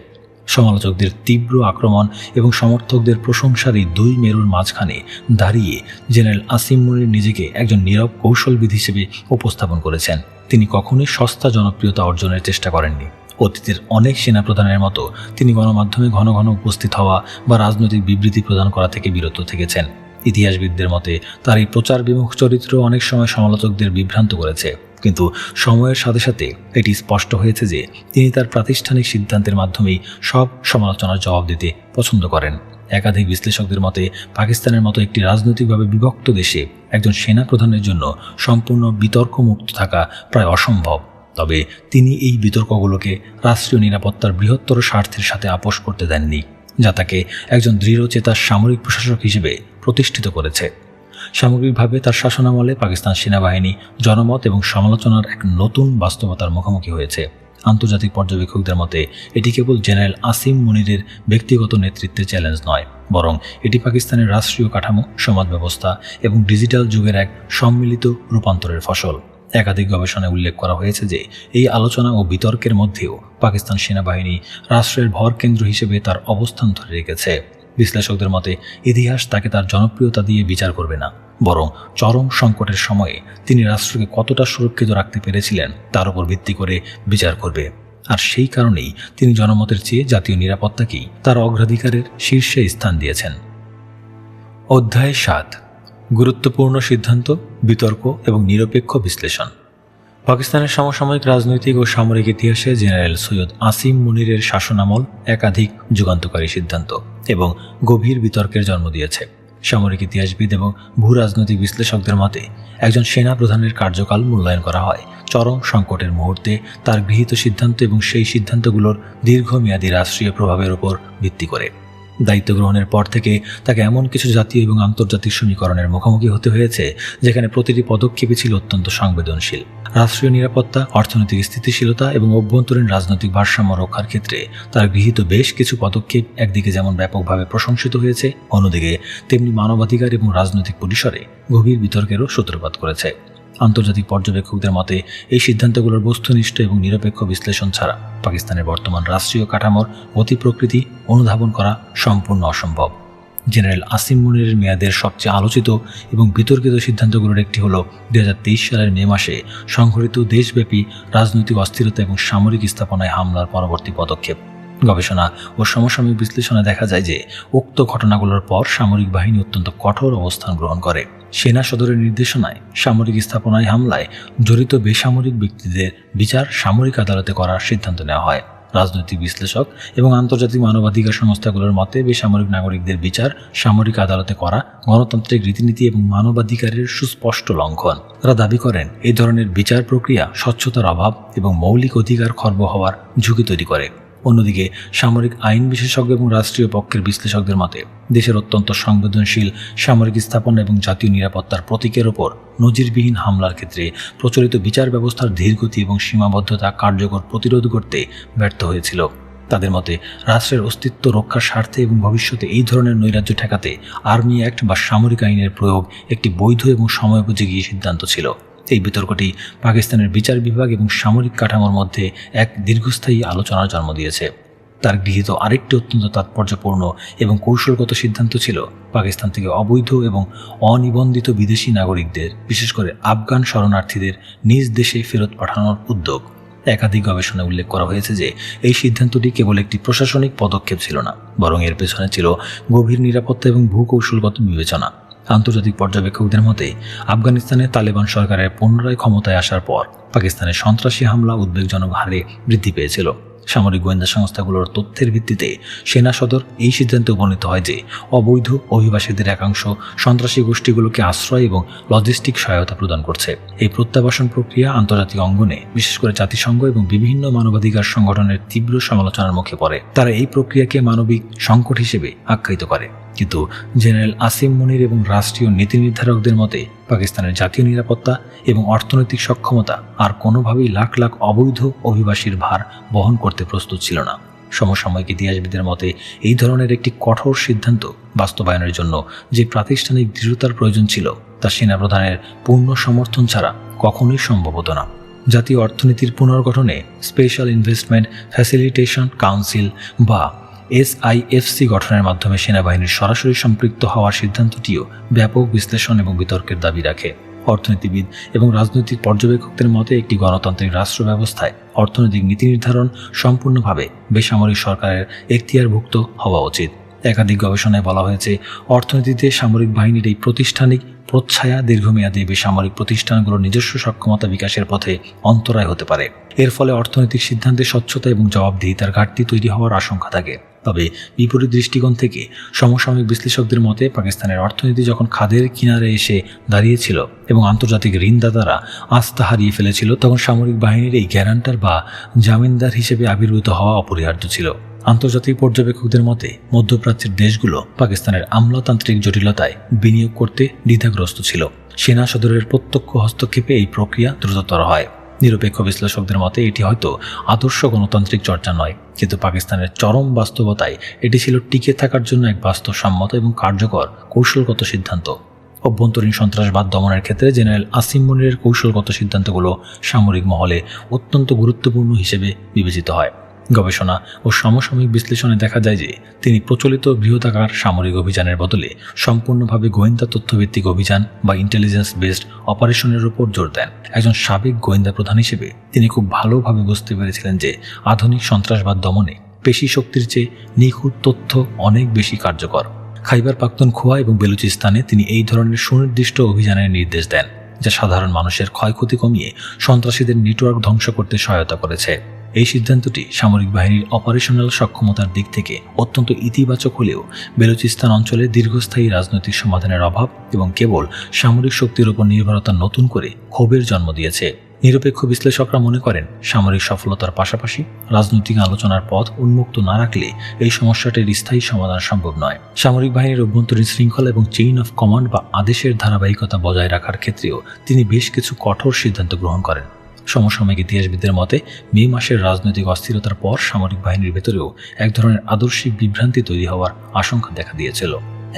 S1: সমালোচকদের তীব্র আক্রমণ এবং সমর্থকদের প্রশংসার এই দুই মেরুর মাঝখানে দাঁড়িয়ে জেনারেল আসিম মুনির নিজেকে একজন নীরব কৌশলবিদ হিসেবে উপস্থাপন করেছেন। তিনি কখনোই সস্তা জনপ্রিয়তা অর্জনের চেষ্টা করেননি। অতীতের অনেক সেনাপ্রধানের মতো তিনি গণমাধ্যমে ঘন ঘন উপস্থিত হওয়া বা রাজনৈতিক বিবৃতি প্রদান করা থেকে বিরত থেকেছেন। ইতিহাসবিদদের মতে তার এই প্রচার বিমুখ চরিত্র অনেক সময় সমালোচকদের বিভ্রান্ত করেছে, কিন্তু সময়ের সাথে সাথে এটি স্পষ্ট হয়েছে যে তিনি তার প্রাতিষ্ঠানিক সিদ্ধান্তের মাধ্যমেই সব সমালোচনার জবাব দিতে পছন্দ করেন। একাধিক বিশ্লেষকদের মতে পাকিস্তানের মতো একটি রাজনৈতিকভাবে বিভক্ত দেশে একজন সেনা প্রধানের জন্য সম্পূর্ণ বিতর্কমুক্ত থাকা প্রায় অসম্ভব। তবে তিনি এই বিতর্কগুলোকে রাষ্ট্রীয় নিরাপত্তার বৃহত্তর স্বার্থের সাথে আপোষ করতে দেননি, যা তাকে একজন দৃঢ়চেতা সামরিক প্রশাসক হিসেবে প্রতিষ্ঠিত করেছে। সামগ্রিকভাবে তার শাসনামলে পাকিস্তান সেনাবাহিনী জনমত এবং সমালোচনার এক নতুন বাস্তবতার মুখোমুখি হয়েছে। আন্তর্জাতিক পর্যবেক্ষকদের মতে এটি কেবল জেনারেল আসিম মুনিরের ব্যক্তিগত নেতৃত্বের চ্যালেঞ্জ নয়, বরং এটি পাকিস্তানের রাষ্ট্রীয় কাঠামো, সমাজ ব্যবস্থা এবং ডিজিটাল যুগের এক সম্মিলিত রূপান্তরের ফসল। একাধিক গবেষণায় উল্লেখ করা হয়েছে যে এই আলোচনা ও বিতর্কের মধ্যেও পাকিস্তান সেনাবাহিনী রাষ্ট্রের ভরকেন্দ্র হিসেবে তার অবস্থান ধরে রেখেছে। বিশ্লেষকদের মতে ইতিহাস তাকে তার জনপ্রিয়তা দিয়ে বিচার করবে না, বরং চরম সংকটের সময়ে তিনি রাষ্ট্রকে কতটা সুরক্ষিত রাখতে পেরেছিলেন তার উপর ভিত্তি করে বিচার করবে। আর সেই কারণেই তিনি জনমতের চেয়ে জাতীয় নিরাপত্তাকেই তার অগ্রাধিকারের শীর্ষে স্থান দিয়েছেন। অধ্যায় ৭, গুরুত্বপূর্ণ সিদ্ধান্ত, বিতর্ক এবং নিরপেক্ষ বিশ্লেষণ। পাকিস্তানের সমসাময়িক রাজনৈতিক ও সামরিক ইতিহাসে জেনারেল সৈয়দ আসিম মুনিরের শাসনামল একাধিক যুগান্তকারী সিদ্ধান্ত এবং গভীর বিতর্কের জন্ম দিয়েছে। সামরিক ইতিহাসবিদ এবং ভূ রাজনৈতিক বিশ্লেষকদের মতে একজন সেনা প্রধানের কার্যকাল মূল্যায়ন করা হয় চরম সংকটের মুহূর্তে তার গৃহীত সিদ্ধান্ত এবং সেই সিদ্ধান্তগুলোর দীর্ঘমেয়াদী রাষ্ট্রীয় প্রভাবের উপর ভিত্তি করে। দায়িত্ব গ্রহণের পর থেকে তাকে এমন কিছু জাতীয় এবং আন্তর্জাতিক সমীকরণের মুখোমুখি হতে হয়েছে যেখানে প্রতিটি পদক্ষেপই ছিল অত্যন্ত সংবেদনশীল। রাষ্ট্রীয় নিরাপত্তা, অর্থনৈতিক স্থিতিশীলতা এবং অভ্যন্তরীণ রাজনৈতিক ভারসাম্য রক্ষার ক্ষেত্রে তার গৃহীত বেশ কিছু পদক্ষেপ একদিকে যেমন ব্যাপকভাবে প্রশংসিত হয়েছে, অন্যদিকে তেমনি মানবাধিকার এবং রাজনৈতিক পরিসরে গভীর বিতর্কেরও সূত্রপাত করেছে। আন্তর্জাতিক পর্যবেক্ষকদের মতে এই সিদ্ধান্তগুলোর বস্তুনিষ্ঠ এবং নিরপেক্ষ বিশ্লেষণ ছাড়া পাকিস্তানের বর্তমান রাষ্ট্রীয় কাঠামোর গতি প্রকৃতি অনুধাবন করা সম্পূর্ণ অসম্ভব। জেনারেল আসিম মুনিরের মেয়াদের সবচেয়ে আলোচিত এবং বিতর্কিত সিদ্ধান্তগুলোর একটি হল 2023 সালের মে মাসে সংঘটিত দেশব্যাপী রাজনৈতিক অস্থিরতা এবং সামরিক স্থাপনায় হামলার পরবর্তী পদক্ষেপ। গবেষণা ও সমসাময়িক বিশ্লেষণে দেখা যায় যে উক্ত ঘটনাগুলোর পর সামরিক বাহিনী অত্যন্ত কঠোর অবস্থান গ্রহণ করে। সেনা সদরের নির্দেশনায় সামরিক স্থাপনায় হামলায় জড়িত বেসামরিক ব্যক্তিদের বিচার সামরিক আদালতে করার সিদ্ধান্ত নেওয়া হয়। রাজনৈতিক বিশ্লেষক এবং আন্তর্জাতিক মানবাধিকার সংস্থাগুলোর মতে বেসামরিক নাগরিকদের বিচার সামরিক আদালতে করা গণতান্ত্রিক রীতিনীতি এবং মানবাধিকারের সুস্পষ্ট লঙ্ঘন। তারা দাবি করেন এই ধরনের বিচার প্রক্রিয়া স্বচ্ছতার অভাব এবং মৌলিক অধিকার খর্ব হওয়ার ঝুঁকি তৈরি করে। অন্যদিকে সামরিক আইন বিশেষজ্ঞ এবং রাষ্ট্রীয় পক্ষের বিশ্লেষকদের মতে দেশের অত্যন্ত সংবেদনশীল সামরিক স্থাপনা এবং জাতীয় নিরাপত্তার প্রতীকের ওপর নজিরবিহীন হামলার ক্ষেত্রে প্রচলিত বিচার ব্যবস্থার ধীরগতি এবং সীমাবদ্ধতা কার্যকর প্রতিরোধ করতে ব্যর্থ হয়েছিল। তাদের মতে রাষ্ট্রের অস্তিত্ব রক্ষার স্বার্থে এবং ভবিষ্যতে এই ধরনের নৈরাজ্য ঠেকাতে আর্মি অ্যাক্ট বা সামরিক আইনের প্রয়োগ একটি বৈধ এবং সময়োপযোগী সিদ্ধান্ত ছিল। এই বিতর্কটি পাকিস্তানের বিচার বিভাগ এবং সামরিক কাঠামোর মধ্যে এক দীর্ঘস্থায়ী আলোচনার জন্ম দিয়েছে। তার গৃহীত আরেকটি অত্যন্ত তাৎপর্যপূর্ণ এবং কৌশলগত সিদ্ধান্ত ছিল পাকিস্তান থেকে অবৈধ এবং অনিবন্ধিত বিদেশি নাগরিকদের, বিশেষ করে আফগান শরণার্থীদের নিজ দেশে ফেরত পাঠানোর উদ্যোগ। একাধিক গবেষণায় উল্লেখ করা হয়েছে যে এই সিদ্ধান্তটি কেবল একটি প্রশাসনিক পদক্ষেপ ছিল না, বরং এর পেছনে ছিল গভীর নিরাপত্তা এবং ভূকৌশলগত বিবেচনা। আন্তর্জাতিক পর্যবেক্ষকদের মতে আফগানিস্তানে তালেবান সরকারের পুনরায় ক্ষমতায় আসার পর পাকিস্তানের সন্ত্রাসী হামলা উদ্বেগজনক হারে বৃদ্ধি পেয়েছিল। সামরিক গোয়েন্দা সংস্থাগুলোর তথ্যের ভিত্তিতে সেনা সদর এই সিদ্ধান্তে উপনীত হয় যে অবৈধ অভিবাসীদের একাংশ সন্ত্রাসী গোষ্ঠীগুলোকে আশ্রয় এবং লজিস্টিক সহায়তা প্রদান করছে। এই প্রত্যাবাসন প্রক্রিয়া আন্তর্জাতিক অঙ্গনে, বিশেষ করে জাতিসংঘ এবং বিভিন্ন মানবাধিকার সংগঠনের তীব্র সমালোচনার মুখে পড়ে। তারা এই প্রক্রিয়াকে মানবিক সংকট হিসেবে আখ্যায়িত করে। কিন্তু জেনারেল আসিম মুনির এবং রাষ্ট্রীয় নীতি নির্ধারকদের মতে পাকিস্তানের জাতীয় নিরাপত্তা এবং অর্থনৈতিক সক্ষমতা আর কোনোভাবেই লাখ লাখ অবৈধ অভিবাসীর ভার বহন করতে প্রস্তুত ছিল না। সমসাময়িক ইতিহাসবিদের মতে এই ধরনের একটি কঠোর সিদ্ধান্ত বাস্তবায়নের জন্য যে প্রাতিষ্ঠানিক দৃঢ়তার প্রয়োজন ছিল তা সেনাপ্রধানের পূর্ণ সমর্থন ছাড়া কখনোই সম্ভব হতো না। জাতীয় অর্থনীতির পুনর্গঠনে স্পেশাল ইনভেস্টমেন্ট ফ্যাসিলিটেশন কাউন্সিল বা SIFC গঠনের মাধ্যমে সেনাবাহিনীর সরাসরি সম্পৃক্ত হওয়ার সিদ্ধান্তটিও ব্যাপক বিশ্লেষণ এবং বিতর্কের দাবি রাখে। অর্থনীতিবিদ এবং রাজনৈতিক পর্যবেক্ষকদের মতে একটি গণতান্ত্রিক রাষ্ট্র ব্যবস্থায় অর্থনৈতিক নীতি নির্ধারণ সম্পূর্ণভাবে বেসামরিক সরকারের এখতিয়ারভুক্ত হওয়া উচিত। একাধিক গবেষণায় বলা হয়েছে অর্থনীতিতে সামরিক বাহিনীর এই প্রাতিষ্ঠানিক প্রচ্ছায়া দীর্ঘমেয়াদী বেসামরিক প্রতিষ্ঠানগুলোর নিজস্ব সক্ষমতা বিকাশের পথে অন্তরায় হতে পারে। এর ফলে অর্থনৈতিক সিদ্ধান্তে স্বচ্ছতা এবং জবাবদিহিতার ঘাটতি তৈরি হওয়ার আশঙ্কা থাকে। তবে বিপরীত দৃষ্টিকোণ থেকে সমসাময়িক বিশ্লেষকদের মতে পাকিস্তানের অর্থনীতি যখন খাদের কিনারে এসে দাঁড়িয়েছিল এবং আন্তর্জাতিক ঋণদাতারা আস্থা হারিয়ে ফেলেছিল, তখন সামরিক বাহিনীর এই গ্যারান্টার বা জামিনদার হিসেবে আবির্ভূত হওয়া অপরিহার্য ছিল। আন্তর্জাতিক পর্যবেক্ষকদের মতে মধ্যপ্রাচ্যের দেশগুলো পাকিস্তানের আমলাতান্ত্রিক জটিলতায় বিনিয়োগ করতে দ্বিধাগ্রস্ত ছিল। সেনা সদরের প্রত্যক্ষ হস্তক্ষেপে এই প্রক্রিয়া দ্রুততর হয়। নিরপেক্ষ বিশ্লেষকদের মতে এটি হয়তো আদর্শ গণতান্ত্রিক চর্চা নয়, কিন্তু পাকিস্তানের চরম বাস্তবতায় এটি ছিল টিকে থাকার জন্য এক বাস্তবসম্মত এবং কার্যকর কৌশলগত সিদ্ধান্ত। অভ্যন্তরীণ সন্ত্রাসবাদ দমনের ক্ষেত্রে জেনারেল আসিম মুনিরের কৌশলগত সিদ্ধান্তগুলো সামরিক মহলে অত্যন্ত গুরুত্বপূর্ণ হিসেবে বিবেচিত হয়। গবেষণা ও সমসাময়িক বিশ্লেষণে দেখা যায় যে তিনি প্রচলিত বৃহদাকার সামরিক অভিযানের বদলে সম্পূর্ণভাবে গোয়েন্দা তথ্যভিত্তিক অভিযান বা ইন্টেলিজেন্স বেসড অপারেশনের উপর জোর দেন। একজন সাবেক গোয়েন্দা প্রধান হিসেবে তিনি খুব ভালোভাবে বুঝতে পেরেছিলেন যে আধুনিক সন্ত্রাসবাদ দমনে পেশি শক্তির চেয়ে নিখুঁত তথ্য অনেক বেশি কার্যকর। খাইবার পাখতুনখোয়া এবং বেলুচিস্তানে তিনি এই ধরনের সুনির্দিষ্ট অভিযানের নির্দেশ দেন, যা সাধারণ মানুষের ক্ষয়ক্ষতি কমিয়ে সন্ত্রাসীদের নেটওয়ার্ক ধ্বংস করতে সহায়তা করেছে। এই সিদ্ধান্তটি সামরিক বাহিনীর অপারেশনাল সক্ষমতার দিক থেকে অত্যন্ত ইতিবাচক হলেও বেলুচিস্তান অঞ্চলে দীর্ঘস্থায়ী রাজনৈতিক সমাধানের অভাব এবং কেবল সামরিক শক্তির উপর নির্ভরতা নতুন করে ক্ষোভের জন্ম দিয়েছে। নিরপেক্ষ বিশ্লেষকরা মনে করেন সামরিক সফলতার পাশাপাশি রাজনৈতিক আলোচনার পথ উন্মুক্ত না রাখলে এই সমস্যাটির স্থায়ী সমাধান সম্ভব নয়। সামরিক বাহিনীর অভ্যন্তরীণ শৃঙ্খলা এবং চেইন অফ কমান্ড বা আদেশের ধারাবাহিকতা বজায় রাখার ক্ষেত্রেও তিনি বেশ কিছু কঠোর সিদ্ধান্ত গ্রহণ করেন। সমসাময়িক ইতিহাসবিদদের মতে মে মাসের রাজনৈতিক অস্থিরতার পর সামরিক বাহিনীর ভেতরেও এক ধরনের আদর্শিক বিভ্রান্তি তৈরি হওয়ার আশঙ্কা দেখা দিয়েছিল।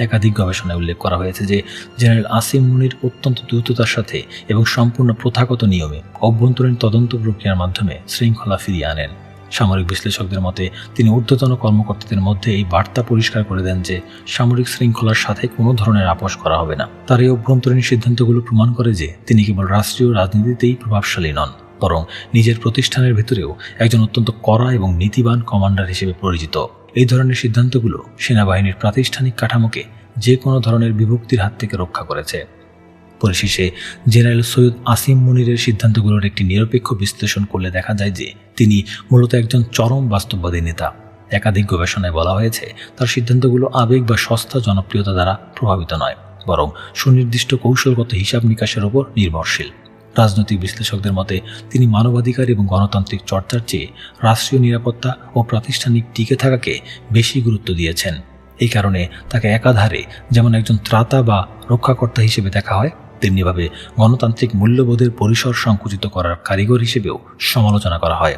S1: একাধিক গবেষণায় উল্লেখ করা হয়েছে যে জেনারেল আসিম মুনির অত্যন্ত দ্রুততার সাথে এবং সম্পূর্ণ প্রথাগত নিয়মে অভ্যন্তরীণ তদন্ত প্রক্রিয়ার মাধ্যমে শৃঙ্খলা ফিরিয়ে আনেন। সামরিক বিশ্লেষকদের মতে তিনি ঊর্ধ্বতন কর্মকর্তাদের মধ্যে এই বার্তা পরিষ্কার করে দেন যে সামরিক শৃঙ্খলার সাথে কোনো ধরনের আপোষ করা হবে না। তার এই অভ্যন্তরীণ সিদ্ধান্তগুলো প্রমাণ করে যে তিনি কেবল রাষ্ট্রীয় রাজনীতিতেই প্রভাবশালী নন, বরং নিজের প্রতিষ্ঠানের ভেতরেও একজন অত্যন্ত কড়া এবং নীতিবান কমান্ডার হিসেবে পরিচিত। এই ধরনের সিদ্ধান্তগুলো সেনাবাহিনীর প্রাতিষ্ঠানিক কাঠামোকে যে কোনো ধরনের বিভক্তির হাত থেকে রক্ষা করেছে। পরিশেষে জেনারেল সৈয়দ আসিম মুনিরের সিদ্ধান্তগুলোর একটি নিরপেক্ষ বিশ্লেষণ করলে দেখা যায় যে তিনি মূলত একজন চরম বাস্তববাদী নেতা। একাধিক গবেষণায় বলা হয়েছে তার সিদ্ধান্তগুলো আবেগ বা সস্তা জনপ্রিয়তা দ্বারা প্রভাবিত নয়, বরং সুনির্দিষ্ট কৌশলগত হিসাব নিকাশের উপর নির্ভরশীল। রাজনৈতিক বিশ্লেষকদের মতে তিনি মানবাধিকার এবং গণতান্ত্রিক চর্চার চেয়ে রাষ্ট্রীয় নিরাপত্তা ও প্রাতিষ্ঠানিক টিকে থাকাকে বেশি গুরুত্ব দিয়েছেন। এই কারণে তাকে একাধারে যেমন একজন ত্রাতা বা রক্ষাকর্তা হিসেবে দেখা হয়, তেমনিভাবে গণতান্ত্রিক মূল্যবোধের পরিসর সংকুচিত করার কারিগর হিসেবেও সমালোচনা করা হয়।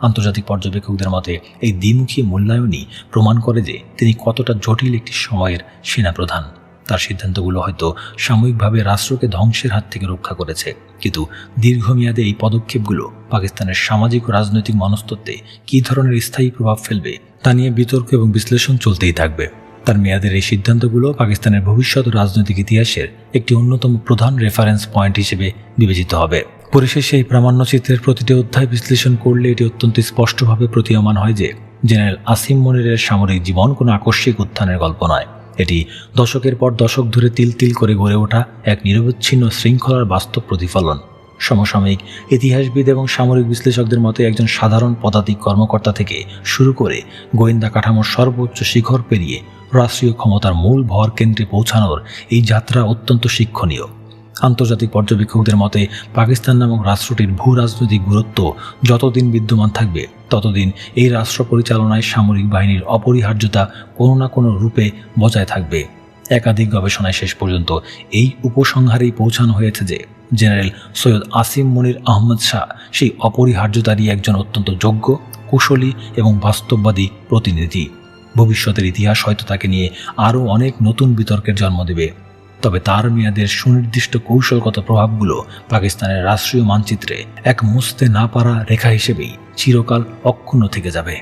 S1: আন্তর্জাতিক পর্যবেক্ষকদের মতে এই দ্বিমুখী মূল্যায়নই প্রমাণ করে যে তিনি কতটা জটিল একটি সময়ের সেনাপ্রধান। তার সিদ্ধান্তগুলো হয়তো সাময়িকভাবে রাষ্ট্রকে ধ্বংসের হাত থেকে রক্ষা করেছে, কিন্তু দীর্ঘমেয়াদে এই পদক্ষেপগুলো পাকিস্তানের সামাজিক ও রাজনৈতিক মনস্তত্ত্বে কী ধরনের স্থায়ী প্রভাব ফেলবে তা নিয়ে বিতর্ক এবং বিশ্লেষণ চলতেই থাকবে। তার মেয়াদের এই সিদ্ধান্তগুলো পাকিস্তানের ভবিষ্যৎ রাজনৈতিক ইতিহাসের একটি অন্যতম প্রধান রেফারেন্স পয়েন্ট হিসেবে বিবেচিত হবে। পরিশেষে এই প্রামাণ্যচিত্রের প্রতিটি অধ্যায় বিশ্লেষণ করলে এটি অত্যন্ত স্পষ্টভাবে প্রতীয়মান হয় যে জেনারেল আসিম মুনিরের সামরিক জীবন কোনো আকস্মিক উত্থানের গল্প নয়। এটি দশকের পর দশক ধরে তিল তিল করে গড়ে ওঠা এক নিরবচ্ছিন্ন শৃঙ্খলার বাস্তব প্রতিফলন। সমসাময়িক ইতিহাসবিদ এবং সামরিক বিশ্লেষকদের মতে একজন সাধারণ পদাতিক কর্মকর্তা থেকে শুরু করে গোয়েন্দা কাঠামোর সর্বোচ্চ শিখর পেরিয়ে রাষ্ট্রীয় ক্ষমতার মূল ভর কেন্দ্রে পৌঁছানোর এই যাত্রা অত্যন্ত শিক্ষণীয়। আন্তর্জাতিক পর্যবেক্ষকদের মতে পাকিস্তান নামক রাষ্ট্রটির ভূ রাজনৈতিক গুরুত্ব যতদিন বিদ্যমান থাকবে ততদিন এই রাষ্ট্র পরিচালনায় সামরিক বাহিনীর অপরিহার্যতা কোনো না কোনো রূপে বজায় থাকবে। একাধিক গবেষণায় শেষ পর্যন্ত এই উপসংহারেই পৌঁছানো হয়েছে যে জেনারেল সৈয়দ আসিম মুনির আহমদ শাহ সেই অপরিহার্যতারই একজন অত্যন্ত যোগ্য, কুশলী এবং বাস্তববাদী প্রতিনিধি। ভবিষ্যতের ইতিহাস হয়তো তাকে নিয়ে আরও অনেক নতুন বিতর্কের জন্ম দেবে, তবে তার মেয়াদের সুনির্দিষ্ট কৌশলগত প্রভাবগুলো পাকিস্তানের রাষ্ট্রীয় মানচিত্রে এক মুছতে না পারা রেখা হিসেবেই চিরকাল অক্ষুণ্ণ থেকে যাবে।